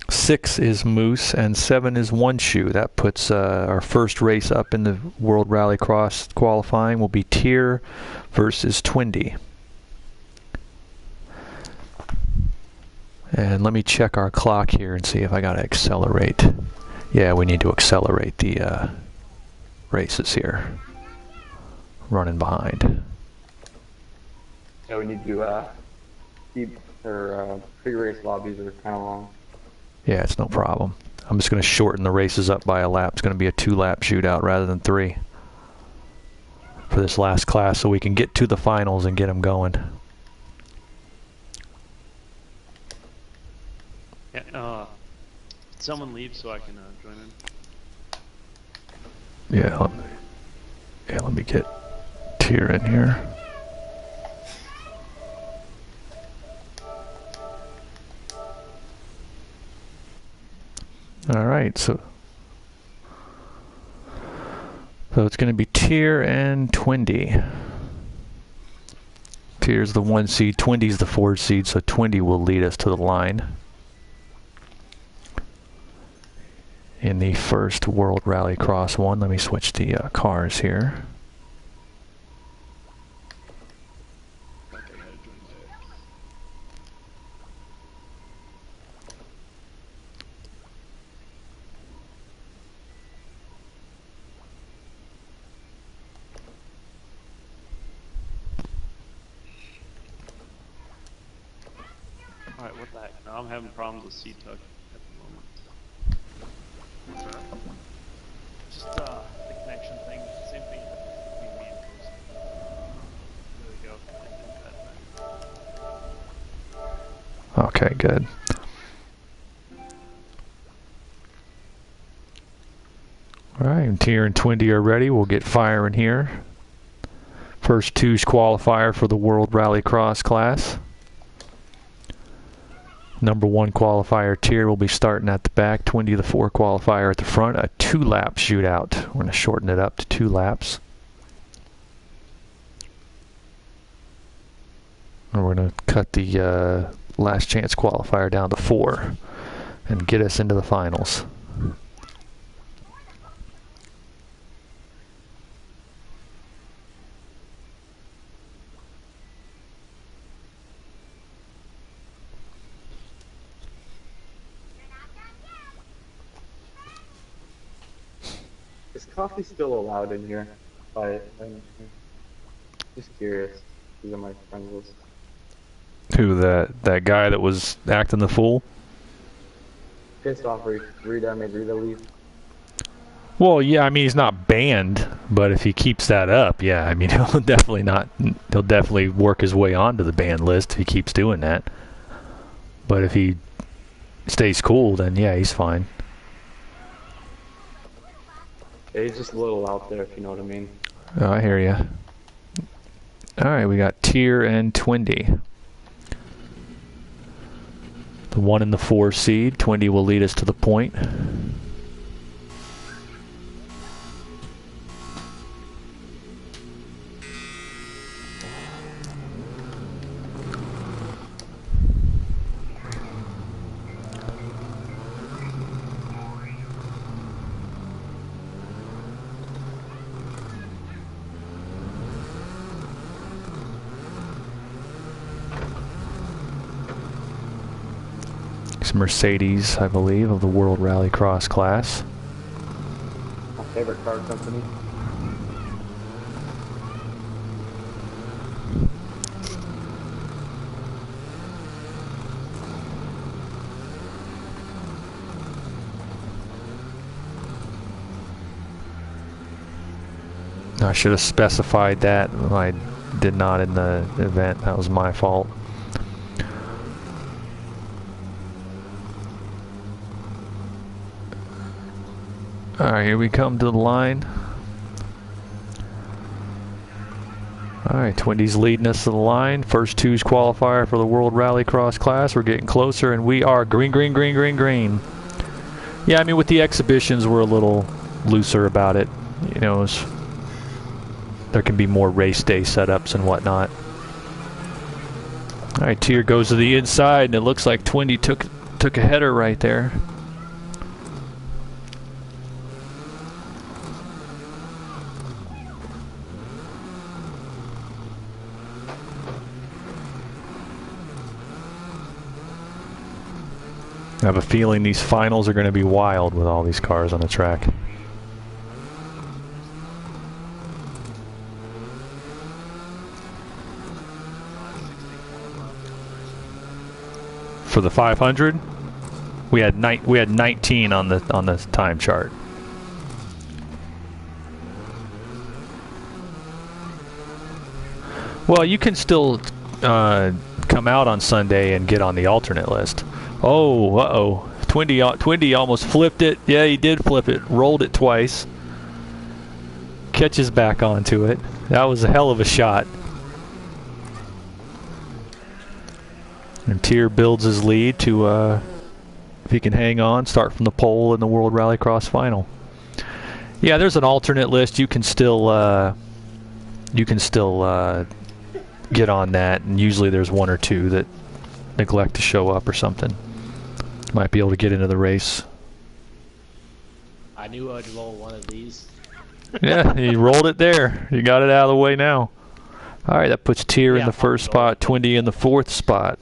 6 is Moose, and 7 is One Shoe. That puts our first race up in the World Rallycross qualifying will be Tier versus Twindy. And let me check our clock here and see if I got to accelerate. Yeah, we need to accelerate the races here. Running behind. Yeah, we need to keep our pre-race lobbies are kind of long. Yeah, it's no problem. I'm just going to shorten the races up by a lap. It's going to be a 2-lap shootout rather than 3 for this last class so we can get to the finals and get them going. Yeah, someone leave so I can join in. Yeah, let me get Tier in here. All right, so it's going to be Tier and Twindy. Tier's the 1 seed, Twindy's the 4 seed, so Twindy will lead us to the line in the first World Rallycross one. Let me switch the cars here. Alright, what the heck? No, I'm having problems with Sea-Tuck at the moment. What's that? Just the connection thing. Same thing between me and Bruce. There we go. I did that. Okay, good. Alright, Tier and Twindy are ready. We'll get firing here. First two's qualifier for the World Rallycross class. Number 1 qualifier Tier will be starting at the back. Twindy, the 4 qualifier at the front. A 2-lap shootout. We're going to shorten it up to 2 laps. And we're going to cut the last chance qualifier down to 4 and get us into the finals. Is coffee still allowed in here? I'm just curious. These are my friends list. Who, that guy that was acting the fool? Pissed off Rita made Rita leave. Well, yeah, I mean he's not banned, but if he keeps that up, yeah, I mean he'll definitely work his way onto the ban list if he keeps doing that. But if he stays cool, then yeah, he's fine. Yeah, he's just a little out there, if you know what I mean. Oh, I hear you. All right, we got Tier and Twindy. The 1 and the 4 seed. Twindy will lead us to the point. looks Mercedes, I believe, of the World Rallycross class. My favorite car company. I should have specified that. I did not in the event. That was my fault. Alright, here we come to the line. Alright, Twindy's leading us to the line. First two's qualifier for the World Rallycross class. We're getting closer, and we are green, green, green, green, green. Yeah, I mean, with the exhibitions, we're a little looser about it. You know, there can be more race day setups and whatnot. Alright, Tier goes to the inside, and it looks like Twindy took a header right there. I have a feeling these finals are going to be wild with all these cars on the track. For the 500, we had 19 on the time chart. Well, you can still come out on Sunday and get on the alternate list. Oh, uh-oh. Twindy almost flipped it. Yeah, he did flip it. Rolled it twice. Catches back onto it. That was a hell of a shot. And Tier builds his lead to, if he can hang on, start from the pole in the World Rallycross final. Yeah, there's an alternate list. You can still get on that, and usually there's one or two that neglect to show up or something. Might be able to get into the race. I knew I'd roll one of these. Yeah, you rolled it there. You got it out of the way now. Alright, that puts Tier in the first spot, Twindy in the fourth spot.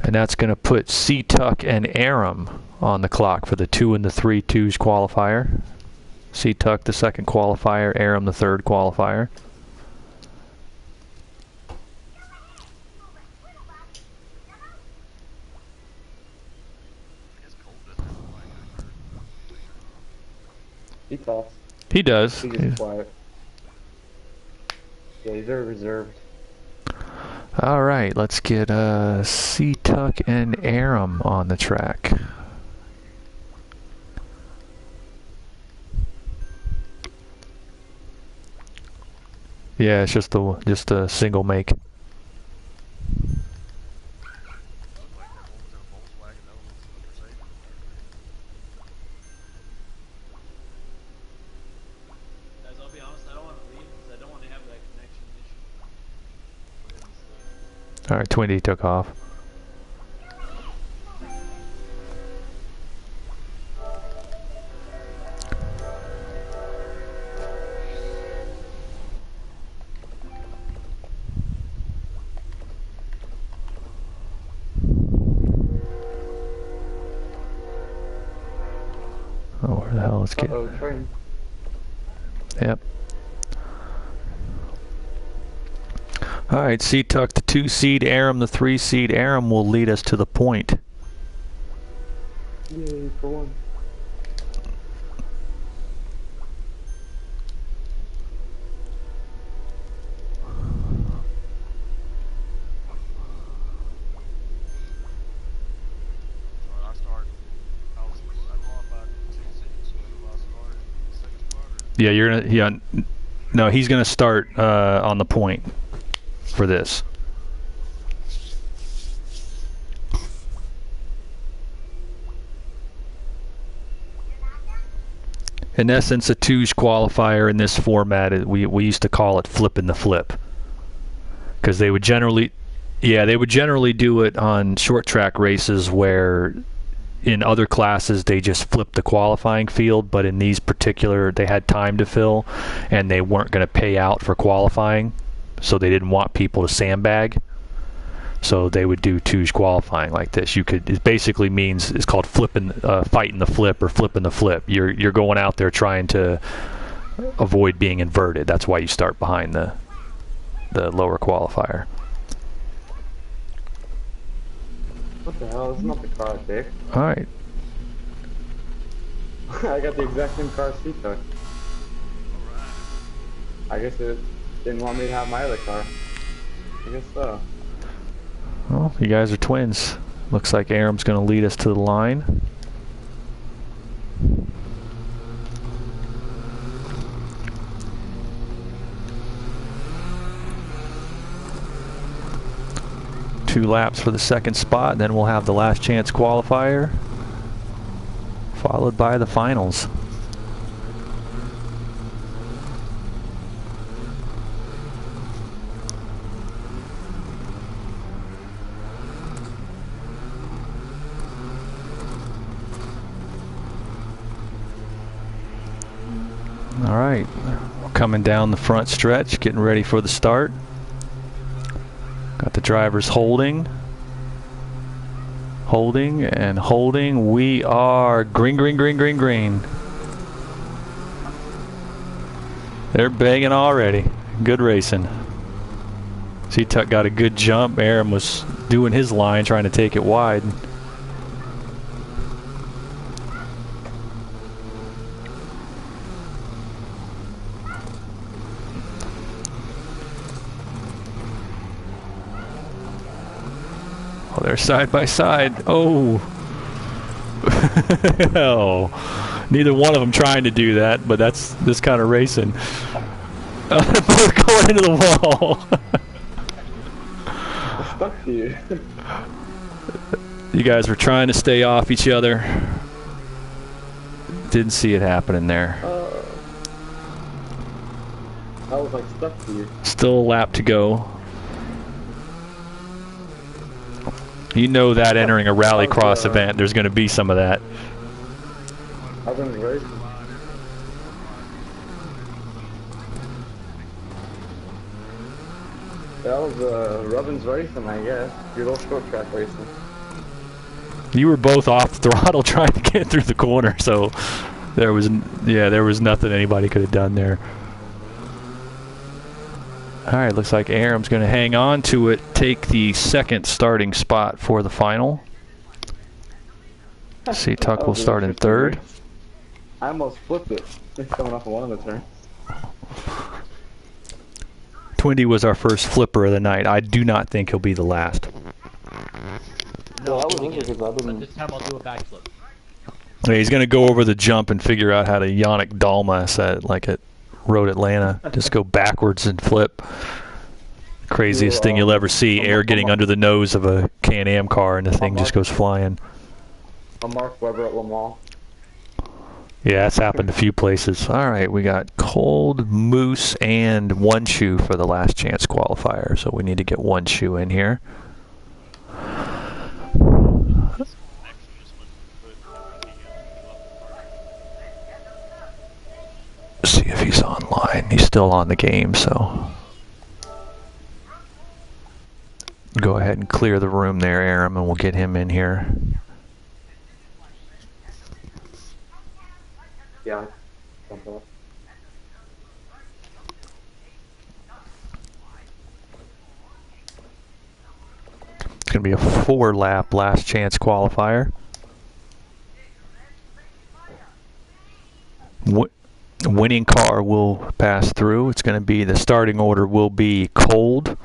And that's going to put C-Tuck and Aram on the clock for the 2 and the 3 twos qualifier. C-Tuck the second qualifier, Aram the third qualifier. He talks. He does. He's just quiet. Yeah, he's very reserved. Alright, let's get C-Tuck and Aram on the track. Yeah, it's just a single make. Alright, Twindy took off. Oh, where the hell is it? Uh-oh, train. Yep. Alright, C-Tuck the 2 seed, Aram the 3 seed. Aram will lead us to the point. Yay, for one. Yeah, you're gonna. Yeah, no, he's gonna start on the point for this. In essence, a twos qualifier in this format, we used to call it flipping the flip, because they would generally, do it on short track races where in other classes they just flipped the qualifying field, but in these particular they had time to fill and they weren't going to pay out for qualifying, so they didn't want people to sandbag. So they would do twos qualifying like this. It basically means, it's called fighting the flip or flipping the flip. You're going out there trying to avoid being inverted. That's why you start behind the lower qualifier. What the hell? This is not the car I picked. All right. I got the exact same car as Cito. I guess it didn't want me to have my other car. I guess so. Well, you guys are twins. Looks like Aram's going to lead us to the line. Two laps for the second spot, and then we'll have the last chance qualifier, followed by the finals. All right, we're coming down the front stretch, getting ready for the start. Got the drivers holding, and holding. We are green, green, green, green, green. They're banging already. Good racing. C-Tuck got a good jump. Aram was doing his line, trying to take it wide. Oh, they're side by side. Oh. Oh. Neither one of them trying to do that, but that's this kind of racing. Both going into the wall. Fuck you. You guys were trying to stay off each other. Didn't see it happening there. I was like stuck to you. Still a lap to go. You know that entering a RallyCross event, there's going to be some of that. I was racing. That was Robin's racing, I guess. Good old short track racing. You were both off the throttle trying to get through the corner, so there was nothing anybody could have done there. All right, looks like Aram's going to hang on to it, take the second starting spot for the final. C-Tuck will start in third. I almost flipped it. It's coming off of one of the turns. Twindy was our first flipper of the night. I do not think he'll be the last. No, I was because I But didn't. this time I'll do a backflip. Yeah, he's going to go over the jump and figure out how to Yannick Dalmas at Road Atlanta. Just go backwards and flip. Craziest thing you'll ever see. Air getting under the nose of a Can-Am car and the thing just goes flying. A Mark Webber at Le Mans. Yeah, that's happened a few places. All right, we got Cold, Moose, and One Shoe for the last chance qualifier. So we need to get One Shoe in here. See if he's online. He's still on the game, so go ahead and clear the room there, Aram, and we'll get him in here. Yeah. It's going to be a 4-lap last chance qualifier. Winning car will pass through. It's going to be, the starting order will be Cold,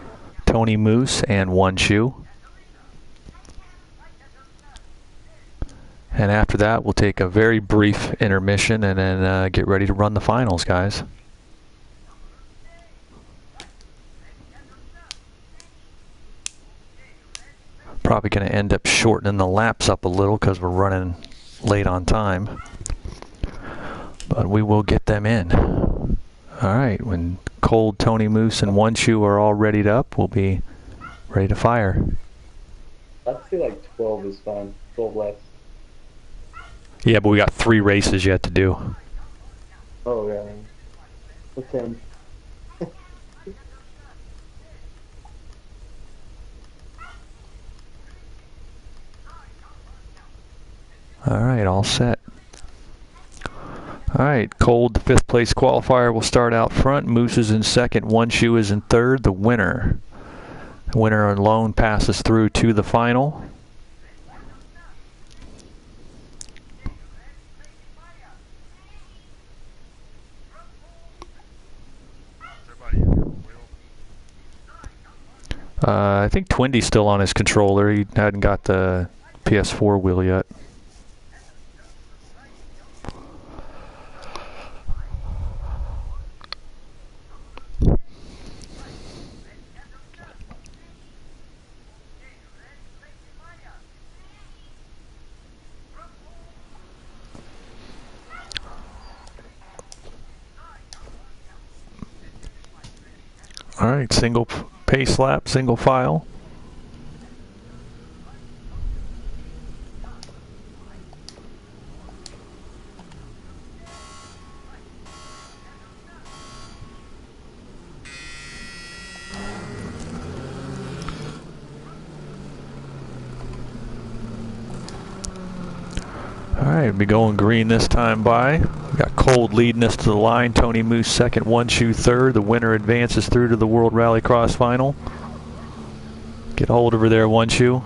Tony Moose, and One Shoe. And after that, we'll take a very brief intermission and then get ready to run the finals, guys. Probably going to end up shortening the laps up a little because we're running late on time. But we will get them in. All right, when Cold, Tony Moose, and One Shoe are all readied up, we'll be ready to fire. I'd say like 12 is fine. 12 laps. Yeah, but we got 3 races yet to do. Oh, yeah. Okay. All right, all set. All right, Cold, the 5th place qualifier, will start out front. Moose is in second. One Shoe is in third. The winner alone passes through to the final. I think Twindy's still on his controller. He hadn't got the PS4 wheel yet. All right, single pace lap, single file. All right, we'll be going green this time by. We got Cold leading us to the line. Tony Moose second, One Shoe third. The winner advances through to the World Rallycross final. Get a hold over there, One Shoe.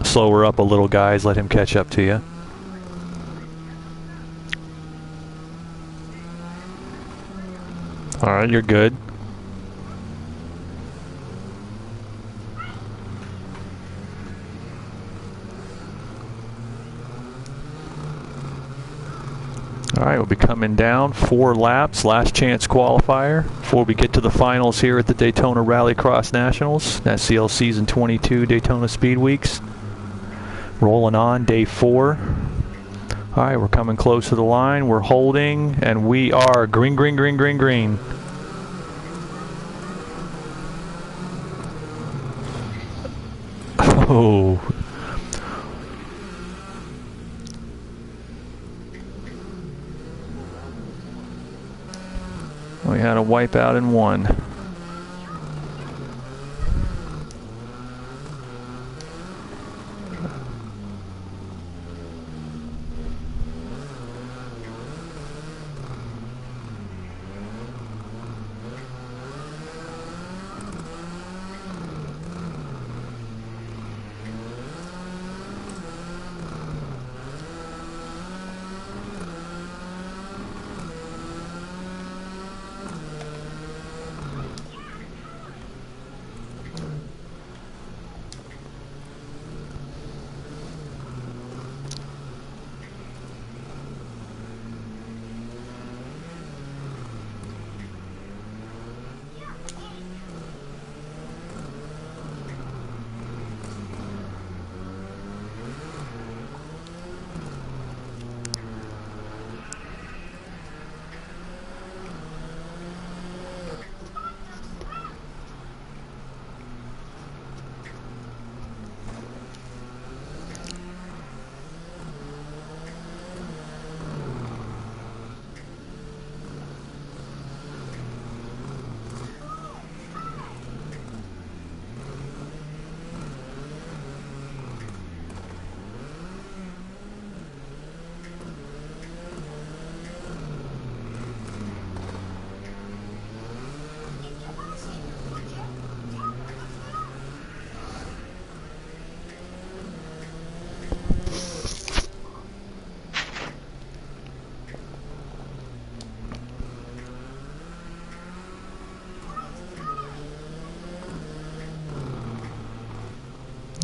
Slow her up a little, guys. Let him catch up to you. All right, you're good. All right, we'll be coming down 4 laps, last chance qualifier before we get to the finals here at the Daytona Rallycross Nationals, SCL Season 22 Daytona Speed Weeks. Rolling on day 4. All right, we're coming close to the line. We're holding, and we are green, green, green, green, green. Oh. We had a wipeout in 1.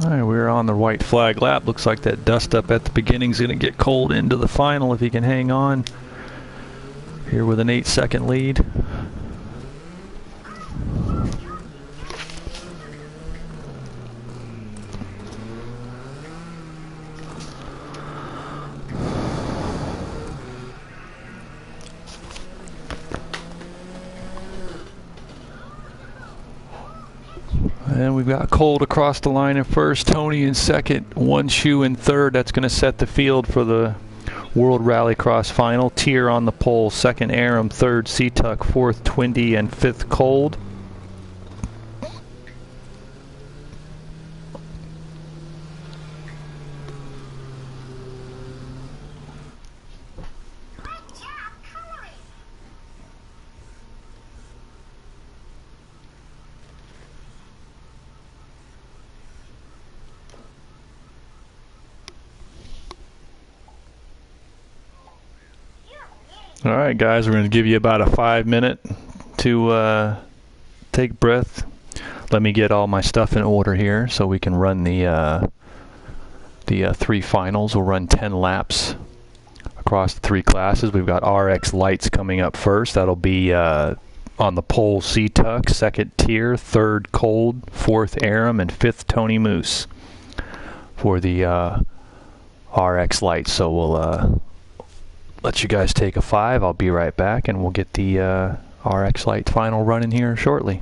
All right, we're on the white flag lap. Looks like that dust up at the beginning is going to get Cold into the final if he can hang on. Here with an 8-second lead. And we've got Cold across the line in first, Tony in second, One Shoe in third. That's going to set the field for the World Rallycross final. Tier on the pole, second Aram, third Seatuck, fourth Twindy, and fifth Cold. All right, guys, we're going to give you about a 5-minute to take breath. Let me get all my stuff in order here so we can run the 3 finals. We'll run 10 laps across the 3 classes. We've got RX Lights coming up first. That'll be on the pole C-Tuck, 2nd tier, 3rd Cold, 4th Aram, and 5th Tony Moose for the RX Lights. So we'll let you guys take a 5. I'll be right back, and we'll get the RX Light final running here shortly.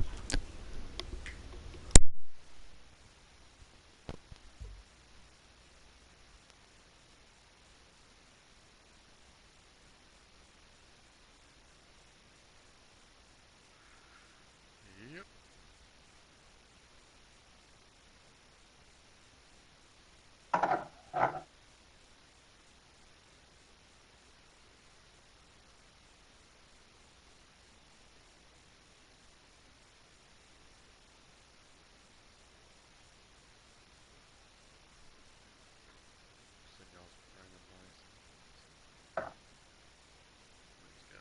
Yep. Send y'all some random license. Let's go.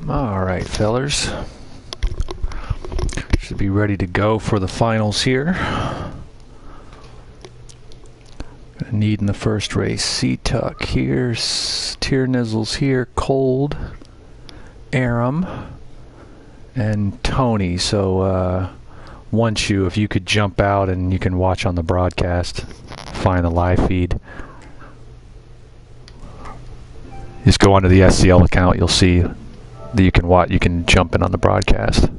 All right, fellers. Should be ready to go for the finals here. Need in the first race C-Tuck here, Tier Nizzles here, Cold, Aram, and Tony. So once if you could jump out and you can watch on the broadcast, find the live feed. Just go onto the SCL account, you'll see that you can watch. You can jump in on the broadcast.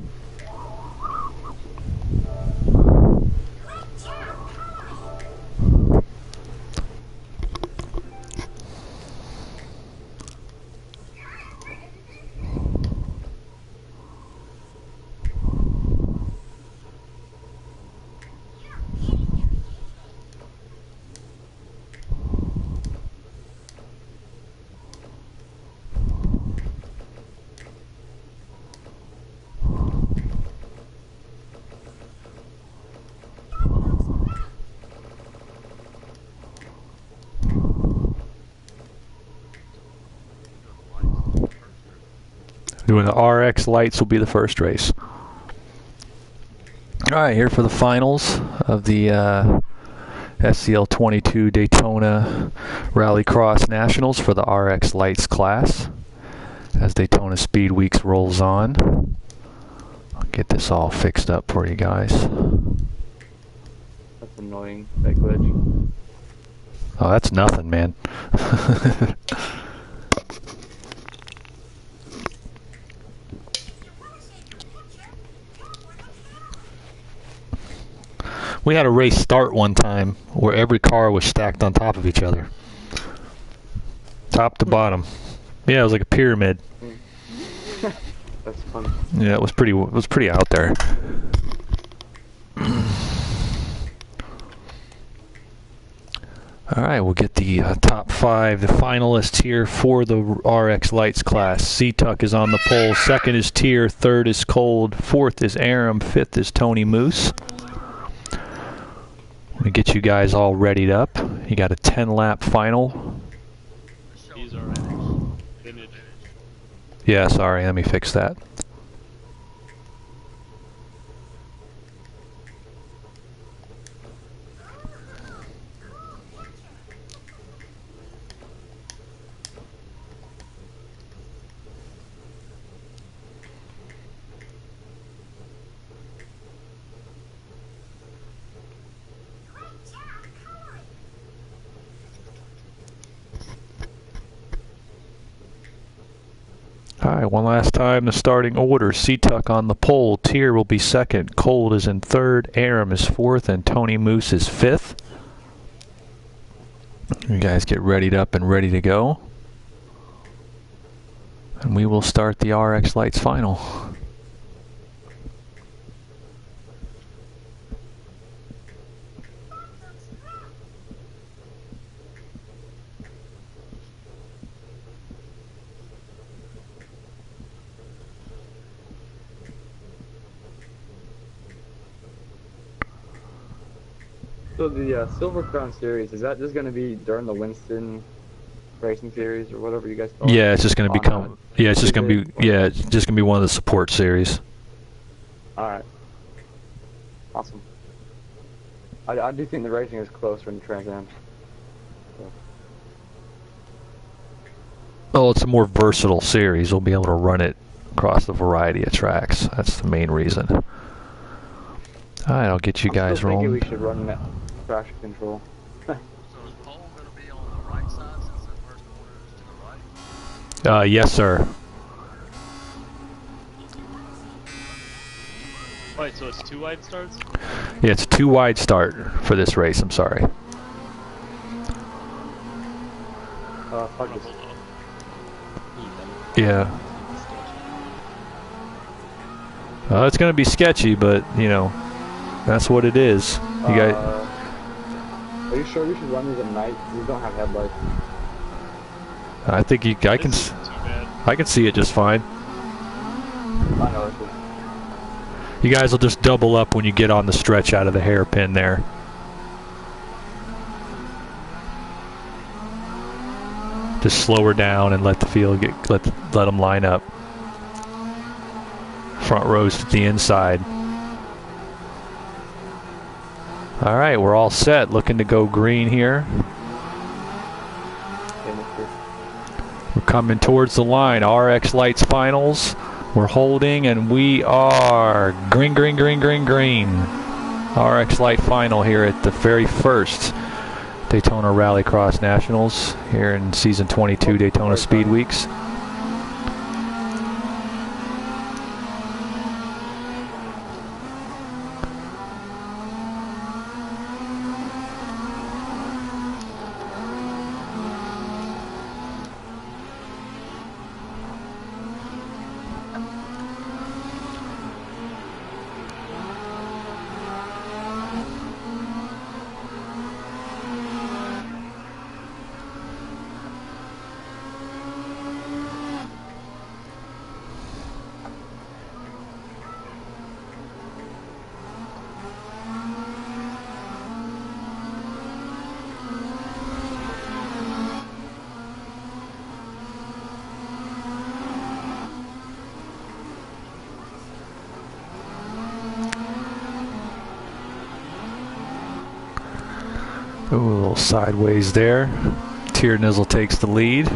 Doing the RX lights will be the first race. All right, here for the finals of the SCL 22 Daytona RallyCross Nationals for the RX lights class. As Daytona Speed Weeks rolls on, I'll get this all fixed up for you guys. That's annoying, that glitch. Oh, that's nothing, man. We had a race start one time where every car was stacked on top of each other, top to bottom. Yeah, it was like a pyramid. That's funny. Yeah, it was pretty out there. All right, we'll get the top 5, the finalists here for the RX Lights class. C-Tuck is on the pole. Second is Tier. Third is Cold. Fourth is Aram. Fifth is Tony Moose. Let me get you guys all readied up. You got a 10-lap final. These are vintage. Yeah, sorry, let me fix that. Alright, one last time, the starting order. C-Tuck on the pole. Tier will be second. Cold is in third. Aram is fourth. And Tony Moose is fifth. You guys get readied up and ready to go. And we will start the RX Lights final. So the Silver Crown Series, is that just going to be during the Winston Racing Series or whatever you guys call it? Yeah, it's just going to become. Yeah, it's just going to be. Yeah, it's just going to be one of the support series. All right. Awesome. I do think the racing is closer in Trans Am. Oh, it's a more versatile series. We'll be able to run it across a variety of tracks. That's the main reason. All right, I'll get you guys rolling. I think we should run that traction control. So is pole going to be on the right side since the first corner is to the right? Yes, sir. Wait, so it's 2 wide starts? Yeah, it's a 2 wide start for this race. I'm sorry. Fuck this. Yeah. It's going to be sketchy, but you know, that's what it is. You guys. Are you sure we should run these at night? We don't have headlights. I think I can see it just fine. I know this is. You guys will just double up when you get on the stretch out of the hairpin there. Just slow her down and let the field let them line up. Front rows to the inside. All right, we're all set. Looking to go green here. We're coming towards the line. RX Lights finals. We're holding, and we are green, green, green, green, green. RX Light final here at the very first Daytona RallyCross Nationals here in Season 22 Daytona Speed Weeks. Ooh, a little sideways there. Tiernizzle takes the lead.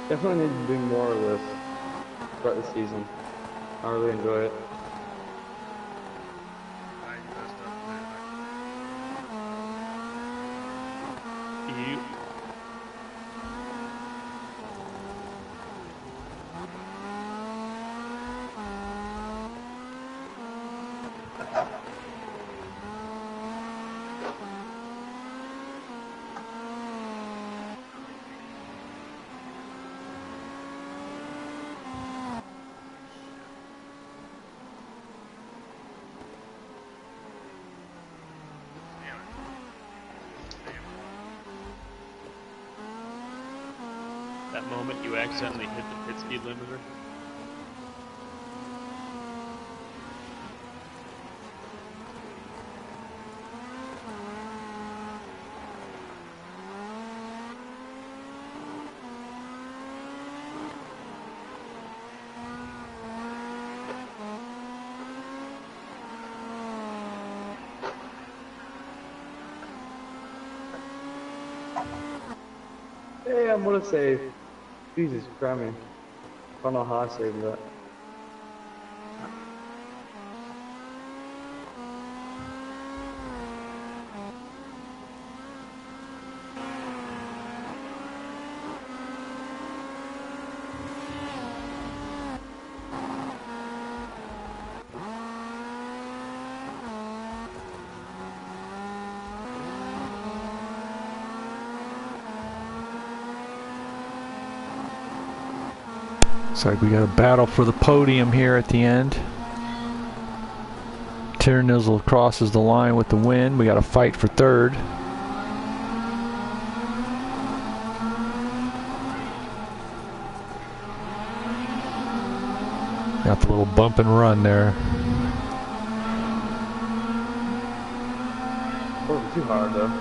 Definitely need to do more of this throughout the season. I really enjoy it. You. That moment you accidentally hit the pit speed limiter. Hey, I'm gonna save. Jesus Christ, man. I don't know how I saved that. Looks like we got a battle for the podium here at the end. Tiernizzle crosses the line with the win. We got a fight for third. Got the little bump and run there. Wasn't too hard though.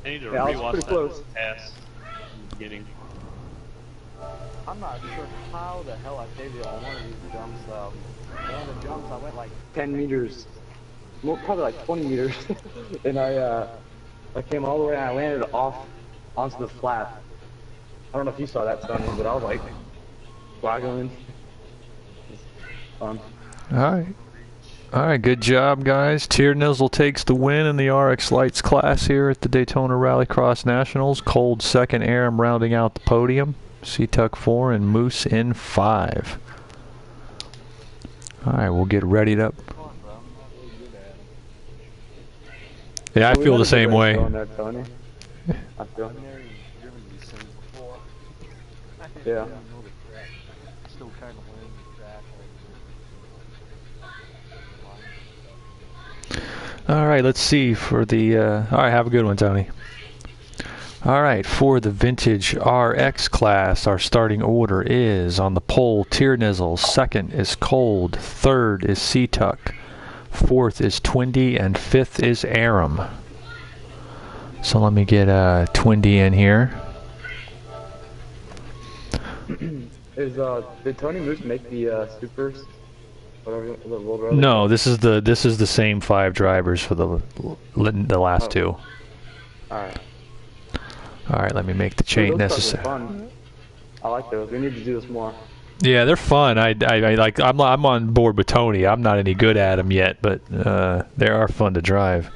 I need to Yeah, I was rewatch pretty that close. pass in the beginning. I'm not sure how the hell I saved it on one of these jumps. One of the jumps I went like 10 meters, probably like 20 meters, and I came all the way and I landed off onto the flat. I don't know if you saw that, Sonny, but I was like waggling. Fun. All right, good job, guys. Tiernizzle takes the win in the RX Lights class here at the Daytona Rallycross Nationals. Cold second, Aram rounding out the podium. C-Tuck 4 and Moose in 5. All right, we'll get readied up. Yeah, I feel the same way. I feel. Yeah. All right, let's see for the. All right, have a good one, Tony. All right, for the Vintage RX class, our starting order is on the pole, Tiernizzle. Second is Cold. Third is C-Tuck. Fourth is Twindy, and fifth is Aram. So let me get Twindy in here. Did Tony Moose make the supers? Whatever, the World Rally? No, this is the same 5 drivers for the last 2. All right. All right, let me make the change necessary. Fun. I like those. We need to do this more. Yeah, they're fun. I like. I'm on board with Tony. I'm not any good at them yet, but they are fun to drive.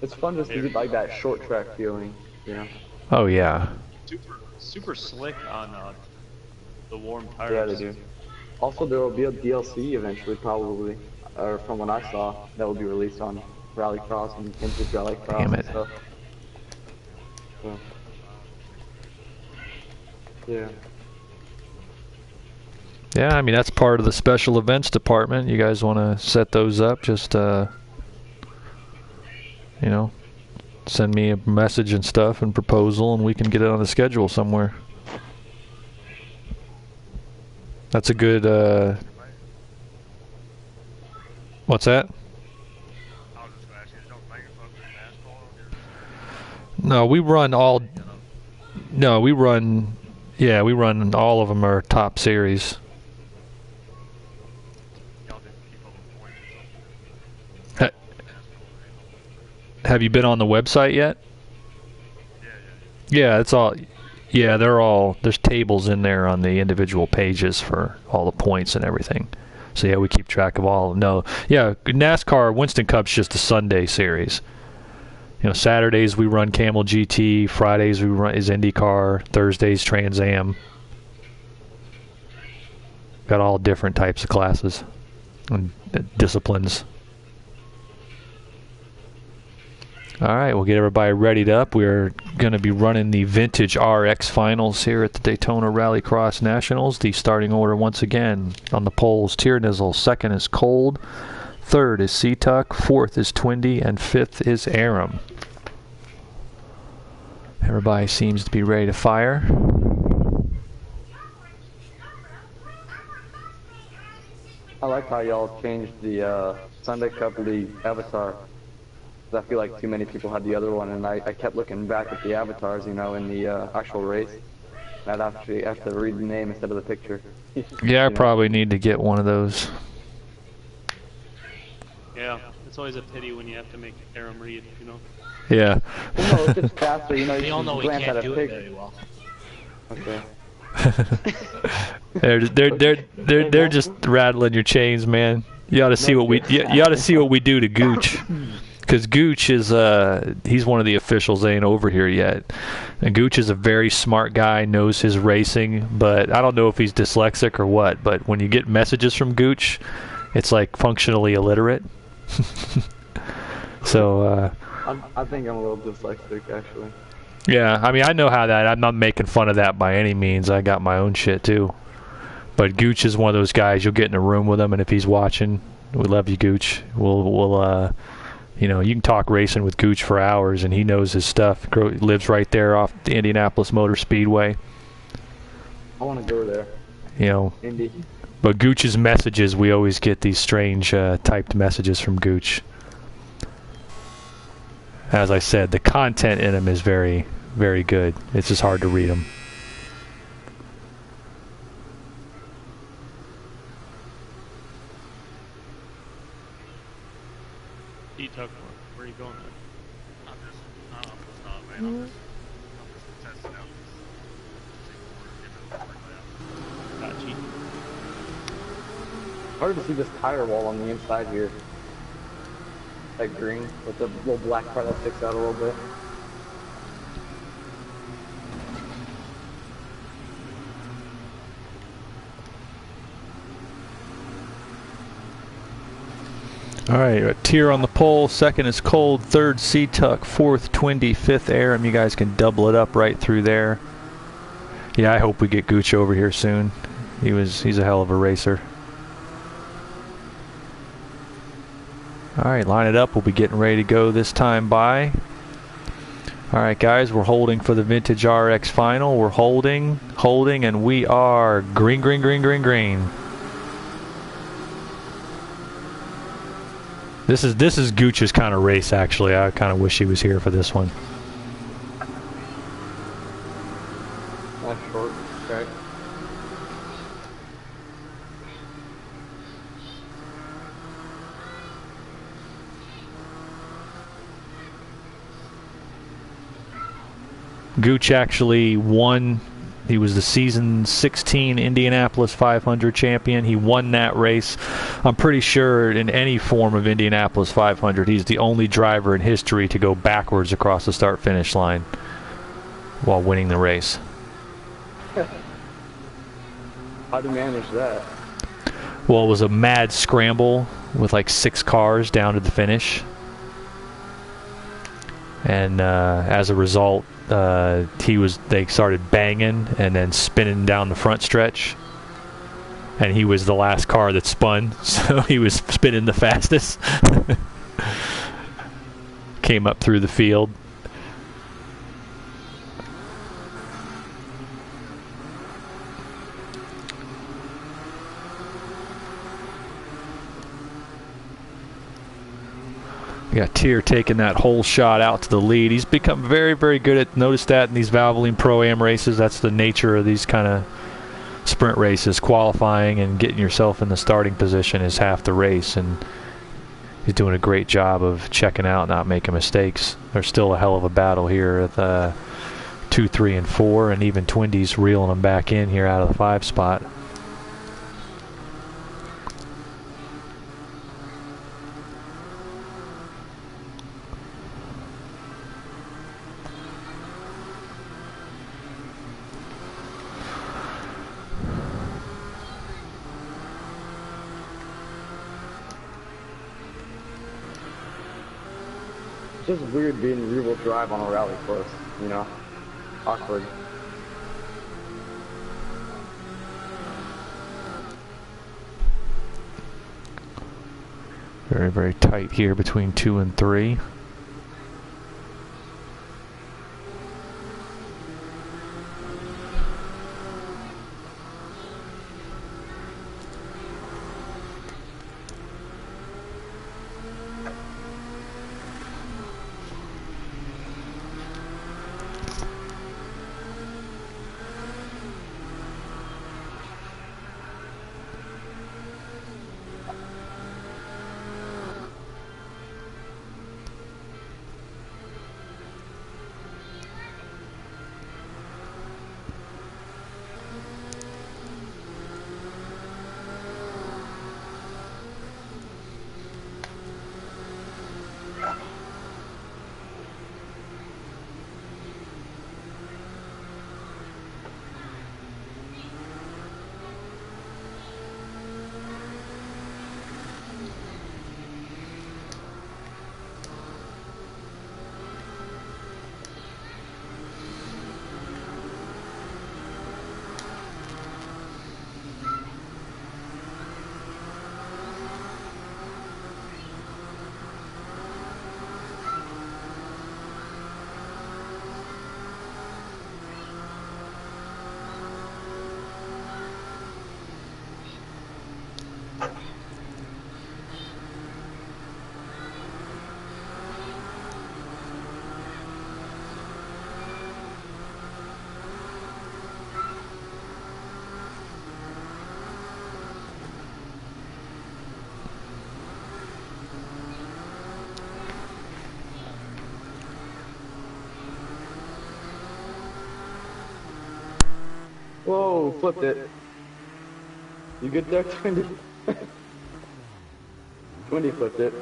It's fun just to get like that short track feeling, you know. Oh yeah. Super slick on the warm tires. Yeah, they do. Also, there will be a DLC eventually, probably, or from what I saw, that will be released on RallyCross and Vintage RallyCross Damn it. and stuff. So, yeah. Yeah, I mean that's part of the special events department. You guys want to set those up? Just you know, send me a message and stuff and proposal, and we can get it on the schedule somewhere. That's a good. What's that? No, we run all. No, we run. Yeah, we run all of them are top series. Have you been on the website yet? Yeah, it's all. Yeah, they're all. There's tables in there on the individual pages for all the points and everything. So yeah, we keep track of all. No, yeah, NASCAR Winston Cup's just a Sunday series. You know, Saturdays we run Camel GT, Fridays we run is IndyCar, Thursdays Trans Am. Got all different types of classes and disciplines. All right, we'll get everybody readied up. We're going to be running the Vintage RX Finals here at the Daytona Rallycross Nationals. The starting order once again on the poles, Tiernizzle. Second is Cold. Third is C-Tuck. Fourth is Twindy. And fifth is Aram. Everybody seems to be ready to fire. I like how y'all changed the Sunday Cup League avatar. I feel like too many people had the other one, and I kept looking back at the avatars, you know, in the actual race. I'd actually have to read the name instead of the picture. Yeah, I probably need to get one of those. Yeah, it's always a pity when you have to make Aram read, you know. Yeah. Well, no, it's just faster, you know. We all know we glance can't at a do it picture. very well. Okay. they're just rattling your chains, man. You ought to see what we you ought to see what we do to Gooch. Because Gooch is, he's one of the officials. They ain't over here yet. And Gooch is a very smart guy, knows his racing, but I don't know if he's dyslexic or what. But when you get messages from Gooch, it's like functionally illiterate. So, I think I'm a little dyslexic, actually. yeah, I mean, I know how that. I'm not making fun of that by any means. I got my own shit too. But Gooch is one of those guys. You'll get in a room with him, and if he's watching, we love you, Gooch. We'll you know, you can talk racing with Gooch for hours, and he knows his stuff. Lives right there off the Indianapolis Motor Speedway. I want to go there. You know, Indy. but Gooch's messages, we always get these strange typed messages from Gooch. As I said, the content in them is very, very good. It's just hard to read them. Tuck, where are you going, man? I'm just, stop, man. I'm just testing out this. Gotcha. Hard to see this tire wall on the inside here. That green with the little black part that sticks out a little bit. All right, Tier on the pole. Second is Cold. Third, C-Tuck. Fourth, Twindy. Fifth, Aram. You guys can double it up right through there. Yeah, I hope we get Gooch over here soon. He's a hell of a racer. All right, line it up. We'll be getting ready to go this time by. All right, guys, we're holding for the Vintage RX Final. We're holding, and we are green, green, green, green, green. This is Gooch's kind of race, actually. I kind of wish he was here for this one. That's short, okay. Gooch actually won. He was the season 16 Indianapolis 500 champion. He won that race. I'm pretty sure in any form of Indianapolis 500, he's the only driver in history to go backwards across the start-finish line while winning the race. How'd you manage that? Well, it was a mad scramble with like 6 cars down to the finish. And as a result, they started banging and then spinning down the front stretch, and he was the last car that spun, so he was spinning the fastest. Came up through the field. We got Tier taking that whole shot out to the lead. He's become very, very good at, notice that in these Valvoline Pro-Am races. That's the nature of these kind of sprint races. Qualifying and getting yourself in the starting position is half the race, and he's doing a great job of checking out, not making mistakes. There's still a hell of a battle here at 2, 3, and 4, and even Twindy's reeling them back in here out of the 5 spot. It's just weird being rear-wheel drive on a rally course, you know? Awkward. Very, very tight here between 2 and 3. Whoa, flipped it. You good there, Twindy? Twindy flipped it.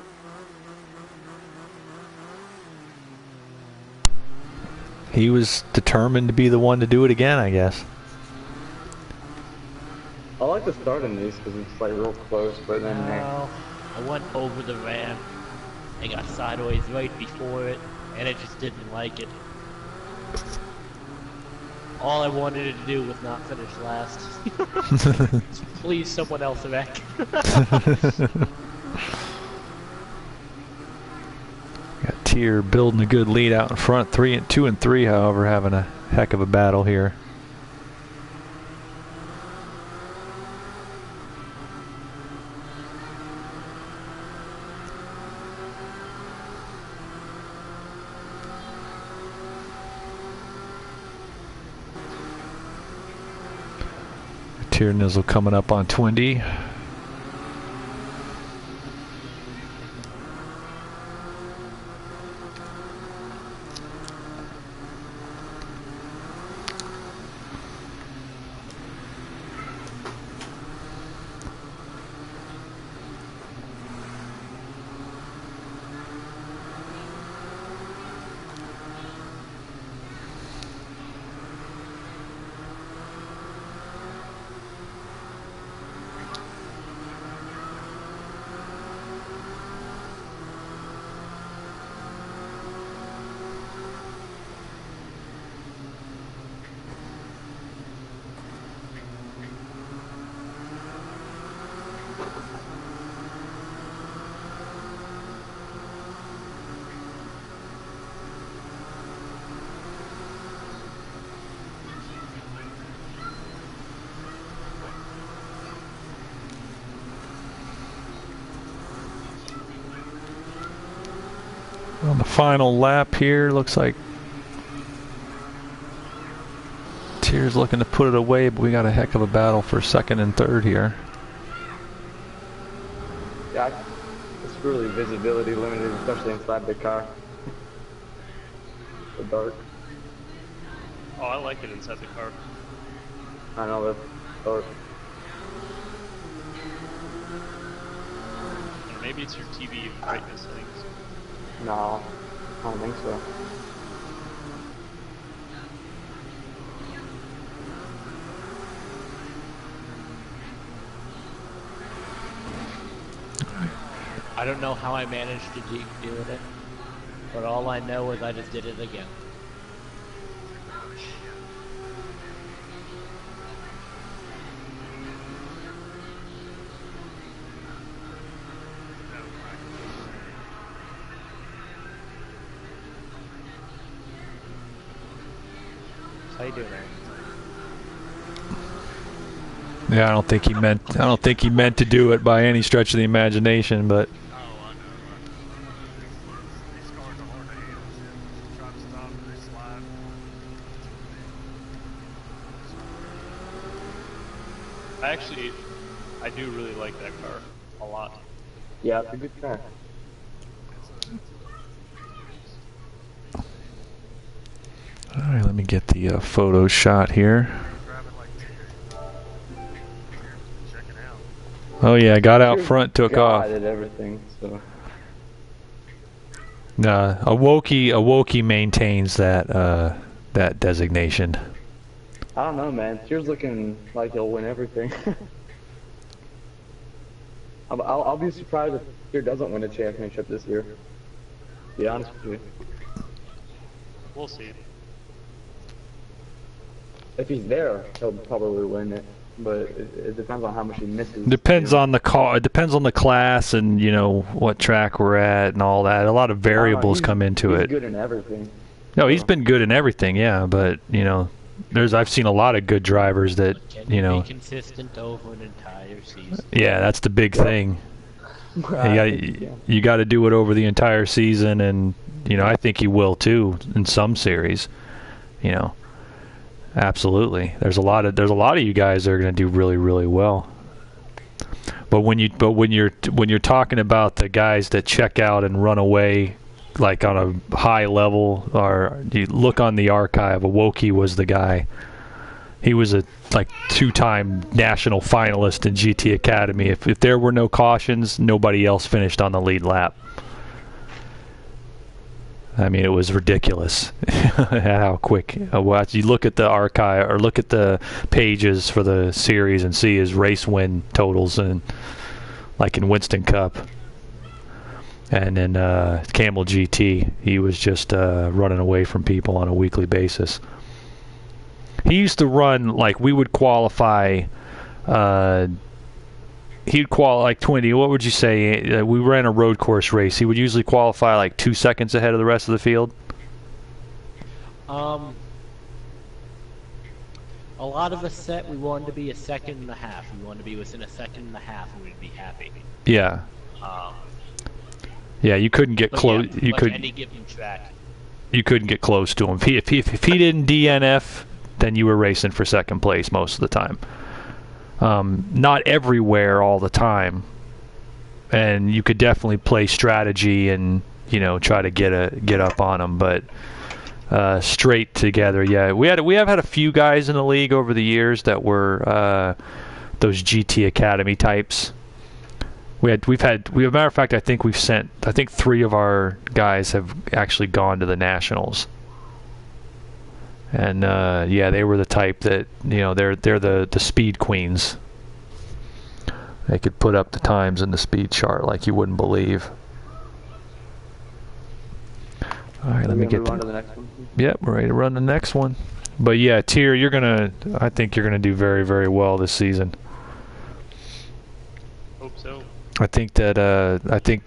He was determined to be the one to do it again, I guess. I like the start in these because it's like real close, but then No, I went over the ramp. I got sideways right before it, and I just didn't like it. All I wanted it to do was not finish last. Please, someone else wreck. Got Tier building a good lead out in front. 2 and 3, however, having a heck of a battle here. Tier Nizzle coming up on Twindy. On the final lap here, looks like Tier's looking to put it away, but we got a heck of a battle for second and third here. yeah, it's really visibility limited, especially inside the car. The dark. Oh, I like it inside the car. I know the dark. Or maybe it's your TV brightness settings. No, I don't think so. I don't know how I managed to do it, but all I know is I just did it again. How you doing, Aaron? Yeah, I don't think he meant to do it by any stretch of the imagination, but Oh, I know. These cars are hard to handle. Trying to stop and they slide. I do really like that car a lot. Yeah, it's a good car. all right, let me get the photo shot here. Driving like checking out. Oh yeah, got out front, took off. I did everything, so. Nah, Awoki maintains that that designation. I don't know, man. Tier's looking like he'll win everything. I'll be surprised if Tier doesn't win a championship this year. To be honest with you. We'll see. If he's there, he'll probably win it. But it depends on how much he misses. Depends on the car. It depends on the class and what track we're at and all that. A lot of variables come into he's it. Good in everything. No, he's been good in everything, yeah. But I've seen a lot of good drivers that Can be consistent over an entire season. Yeah, that's the big thing. You got to do it over the entire season, and I think he will too in some series. Absolutely. There's a lot of you guys that are going to do really, really well. But when you're talking about the guys that check out and run away, like on a high level, or you look on the archive, Awoki was the guy. He was a like 2-time national finalist in GT Academy. If there were no cautions, nobody else finished on the lead lap. I mean, it was ridiculous how quick. You look at the archive or look at the pages for the series and see his race win totals, and like in Winston Cup and in Camel GT, he was just running away from people on a weekly basis. He used to run like we would qualify. He'd qualify like 20. What would you say? We ran a road course race. He would usually qualify like 2 seconds ahead of the rest of the field. A lot of us said we wanted to be a second and a half. We wanted to be within a second and a half, and we'd be happy. Yeah. Yeah, you couldn't get close. Yeah, like any given track. You couldn't get close to him. If he didn't DNF, then you were racing for second place most of the time. Not everywhere all the time, and you could definitely play strategy and try to get up on them, but straight together, yeah. We have had a few guys in the league over the years that were those GT Academy types. As a matter of fact, I think 3 of our guys have actually gone to the nationals. And yeah, they were the type that they're the speed queens. They could put up the times in the speed chart like you wouldn't believe. All right, let me get on to the next one. Yep, we're ready to run the next one. But yeah, Tier, I think you're gonna do very, very well this season. Hope so. I think that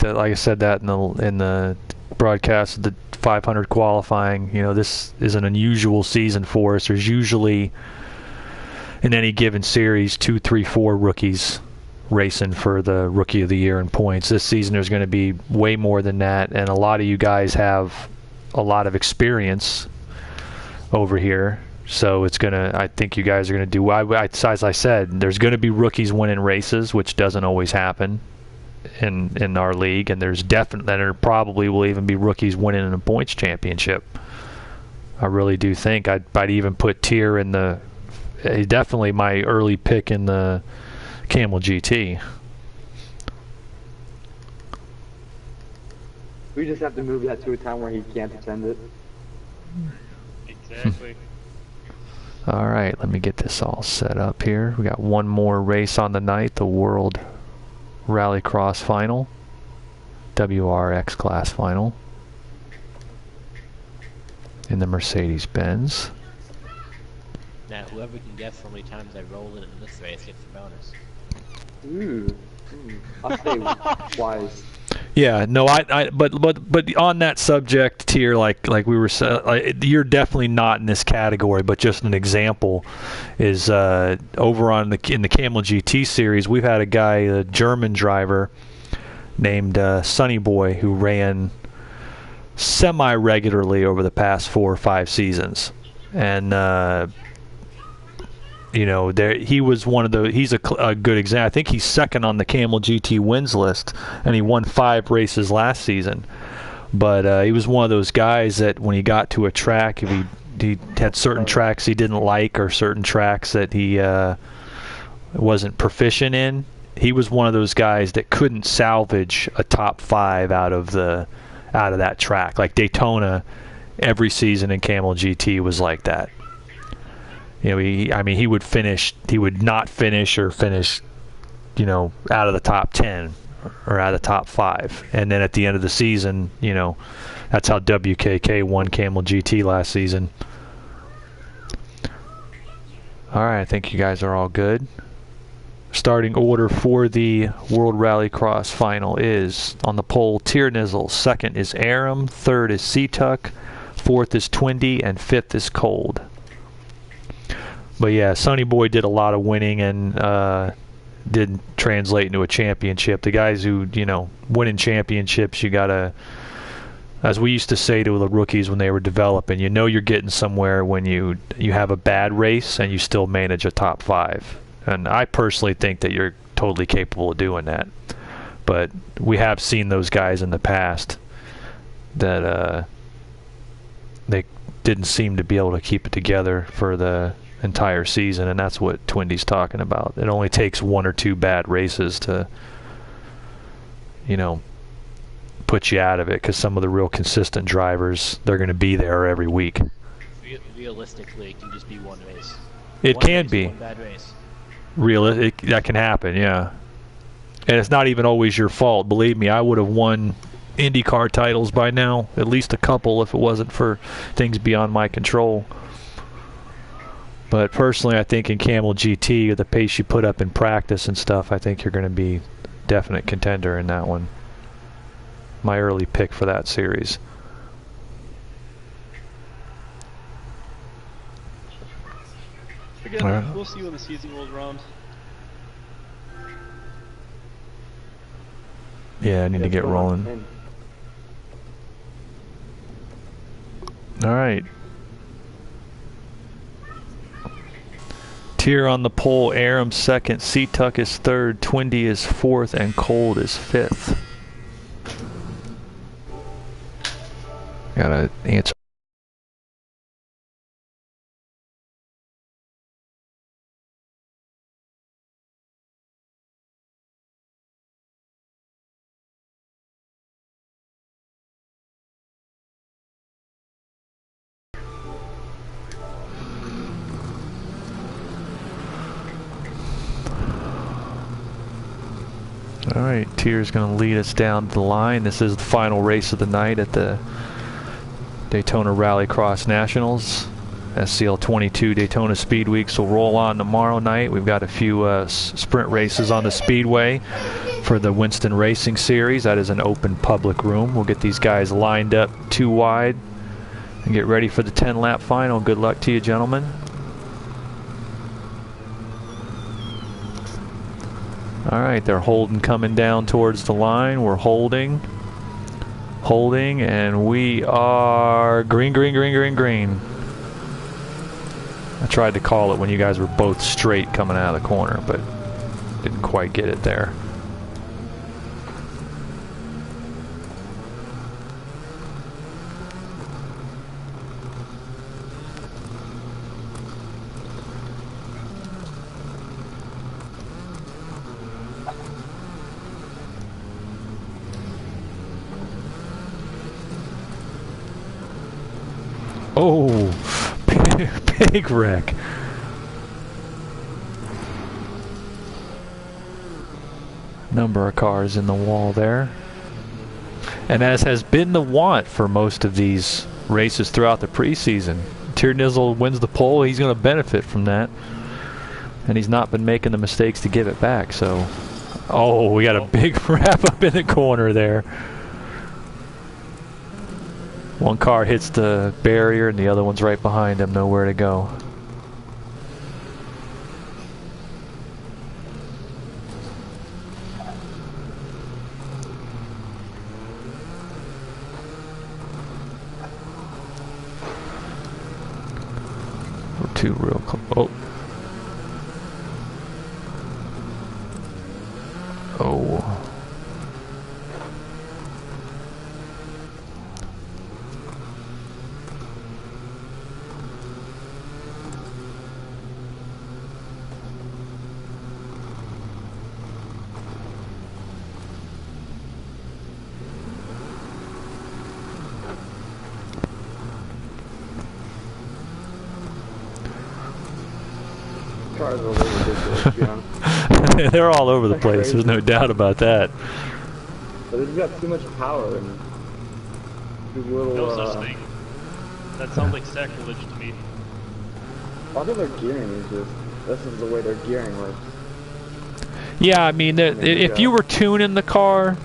like I said that in the broadcast of the 500 qualifying, this is an unusual season for us. There's usually in any given series 2, 3, 4 rookies racing for the Rookie of the Year in points. This season there's going to be way more than that, and a lot of you guys have a lot of experience over here, so I think you guys are going to do well. As I said, there's going to be rookies winning races, which doesn't always happen in our league, and there probably will even be rookies winning in a points championship. I really do think I'd even put Tier in definitely my early pick in the Camel GT. We just have to move that to a time where he can't attend it. Exactly. All right, let me get this all set up here. We got one more race on the night, the World RallyCross Final, WRX class final in the Mercedes-Benz. Now, whoever can guess how many times I rolled it in this race gets the bonus. Ooh. I'll say wise. Yeah, no, but on that subject, Tier, like we were saying, you're definitely not in this category. But just an example is over in the Camel GT Series, we've had a guy, a German driver named Sonny Boy, who ran semi-regularly over the past 4 or 5 seasons, and he was one of the. He's a good example. I think he's second on the Camel GT wins list, and he won 5 races last season. But he was one of those guys that when he got to a track, if he had certain tracks he didn't like or certain tracks that he wasn't proficient in, he was one of those guys that couldn't salvage a top 5 out of that track. Like Daytona, every season in Camel GT was like that. He would not finish or finish, out of the top 10 or out of the top 5. And then at the end of the season, that's how WKK won Camel GT last season. All right, I think you guys are all good. Starting order for the World Rallycross Final is on the pole Tier Nizzle, second is Aram, third is Seatuck, fourth is Twindy, and fifth is Cold. But yeah, Sonny Boy did a lot of winning and didn't translate into a championship. The guys who, winning championships, you gotta, as we used to say to the rookies when they were developing, you're getting somewhere when you have a bad race and you still manage a top 5. And I personally think that you're totally capable of doing that. But we have seen those guys in the past that they didn't seem to be able to keep it together for the entire season, and that's what Twindy's talking about. It only takes 1 or 2 bad races to, you know, put you out of it, because some of the real consistent drivers, they're going to be there every week. Realistically, it can just be one race. It One can race, be. one bad race. That can happen, yeah. And it's not even always your fault. Believe me, I would have won IndyCar titles by now, at least a couple, if it wasn't for things beyond my control. But personally, I think in Camel GT, the pace you put up in practice and stuff, I think you're going to be definite contender in that one. My early pick for that series. Again, All right. we'll see when the season rolls around. Yeah, I need to get rolling. All right. Tier on the pole, Aram second, Seatuck is third, Twindy is fourth, and Cold is fifth. Gotta answer. All right, Tier's going to lead us down the line. This is the final race of the night at the Daytona RallyCross Nationals. SCL 22 Daytona Speed Weeks will roll on tomorrow night. We've got a few sprint races on the Speedway for the Winston Racing Series. That is an open public room. We'll get these guys lined up 2 wide and get ready for the 10-lap final. Good luck to you, gentlemen. All right, they're holding, coming down towards the line. We're holding, and we are green, green, green, green, green. I tried to call it when you guys were both straight coming out of the corner, but didn't quite get it there. Oh, big wreck. Number of cars in the wall there. And as has been the want for most of these races throughout the preseason, Tiernizzel wins the pole. He's going to benefit from that. And he's not been making the mistakes to give it back. So, oh, we got a big wrap up in the corner there. One car hits the barrier and the other one's right behind him, nowhere to go. We're too real close. Oh. Oh. Cars are a little ridiculous, to be honest. They're all over the place. There's no doubt about that. But they've got too much power and too little. No such thing. That sounds like sacrilege to me. I think their gearing is just. This is the way their gearing works. Yeah, I mean, if you were tuning the car,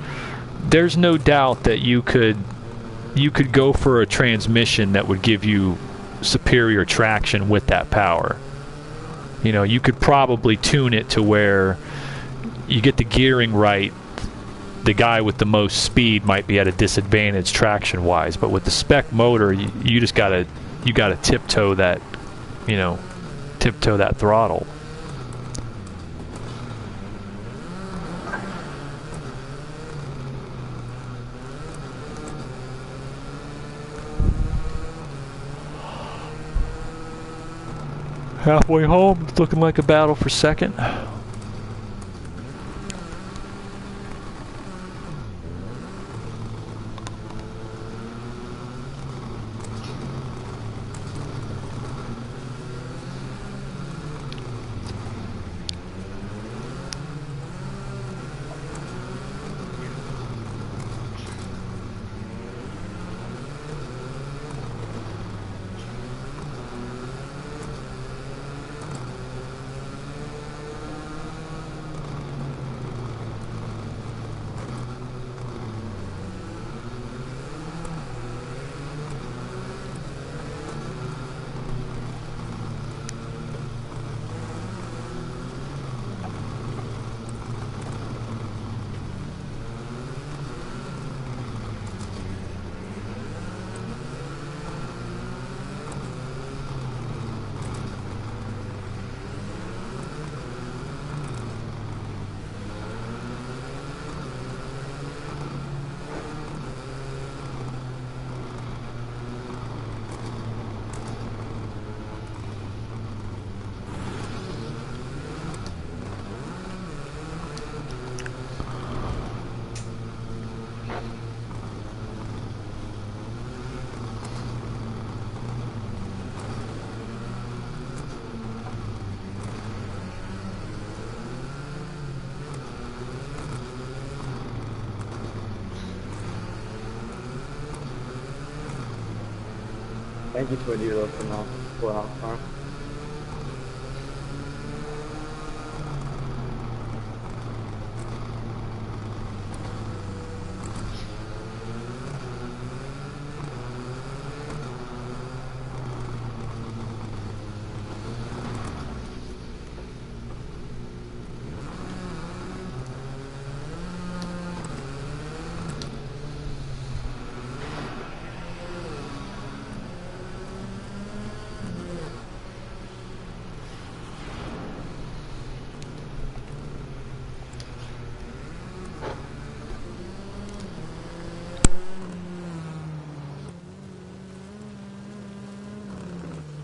there's no doubt that you could go for a transmission that would give you superior traction with that power. You know, you could probably tune it to where you get the gearing right. The guy with the most speed might be at a disadvantage traction-wise, but with the spec motor, you just gotta tiptoe that, you know, tiptoe that throttle. Halfway home, it's looking like a battle for second. Thank you to Adilo for not pulling off front.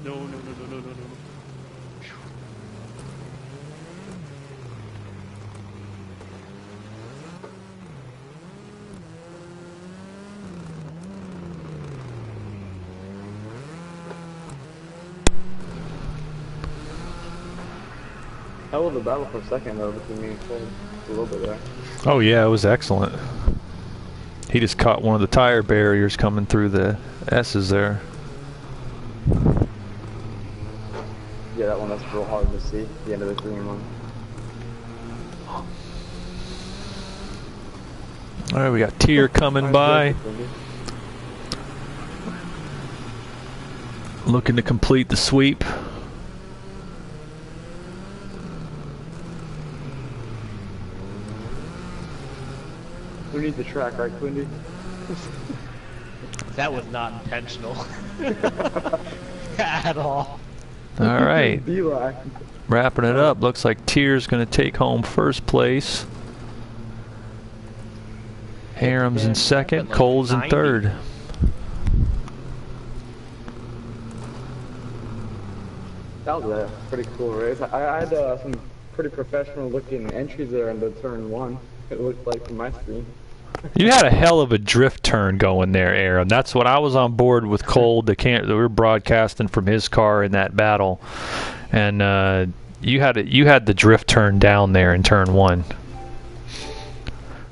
No, no, no, no, no, no, no. How was the battle for second though between me and Cole? A little bit there. Oh yeah, it was excellent. He just caught one of the tire barriers coming through the S's there. Yeah, that one that's real hard to see. The end of the green one. All right, we got Tier coming by, looking to complete the sweep. Who needs the track, right, Quindy? That was not intentional. At all. All right, Beeline. wrapping it up. Looks like Tier's going to take home first place. Harem's in second, Cole's in third. That was a pretty cool race. I had some pretty professional looking entries there into turn one. It looked like from my screen. You had a hell of a drift turn going there, Aaron. That's what I was on board with Cole. We were broadcasting from his car in that battle, and you had the drift turn down there in turn one.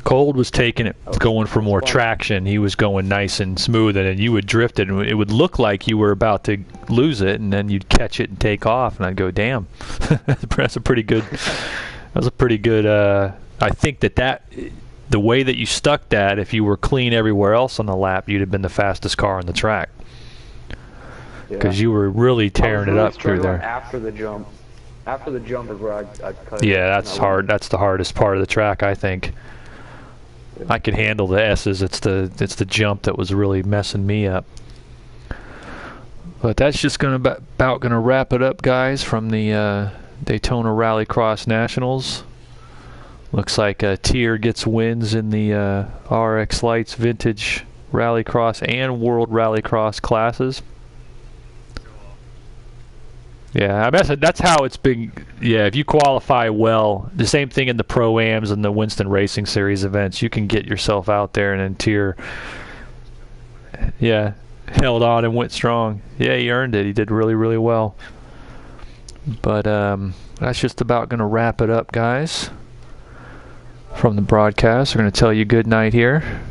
Cole was taking it, going for more traction. He was going nice and smooth, and then you would drift it, and it would look like you were about to lose it, and then you'd catch it and take off, and I'd go, "Damn, that's a pretty good." That was a pretty good. I think that the way that you stuck that, if you were clean everywhere else on the lap, you'd have been the fastest car on the track. Because you were really tearing it up through there. After the jump. After the jump is where I cut it. Yeah, that's hard. That's the hardest part of the track, I think. I could handle the S's. It's the jump that was really messing me up. But that's just about going to wrap it up, guys, from the Daytona RallyCross Nationals. Looks like Tier gets wins in the RX Lights Vintage Rallycross and World Rallycross classes. Yeah, I mean, that's how it's been. Yeah, if you qualify well, the same thing in the Pro-Ams and the Winston Racing Series events, you can get yourself out there and interior. Yeah, held on and went strong. Yeah, he earned it. He did really, really well. But that's just about going to wrap it up, guys. From the broadcast, we're going to tell you good night here.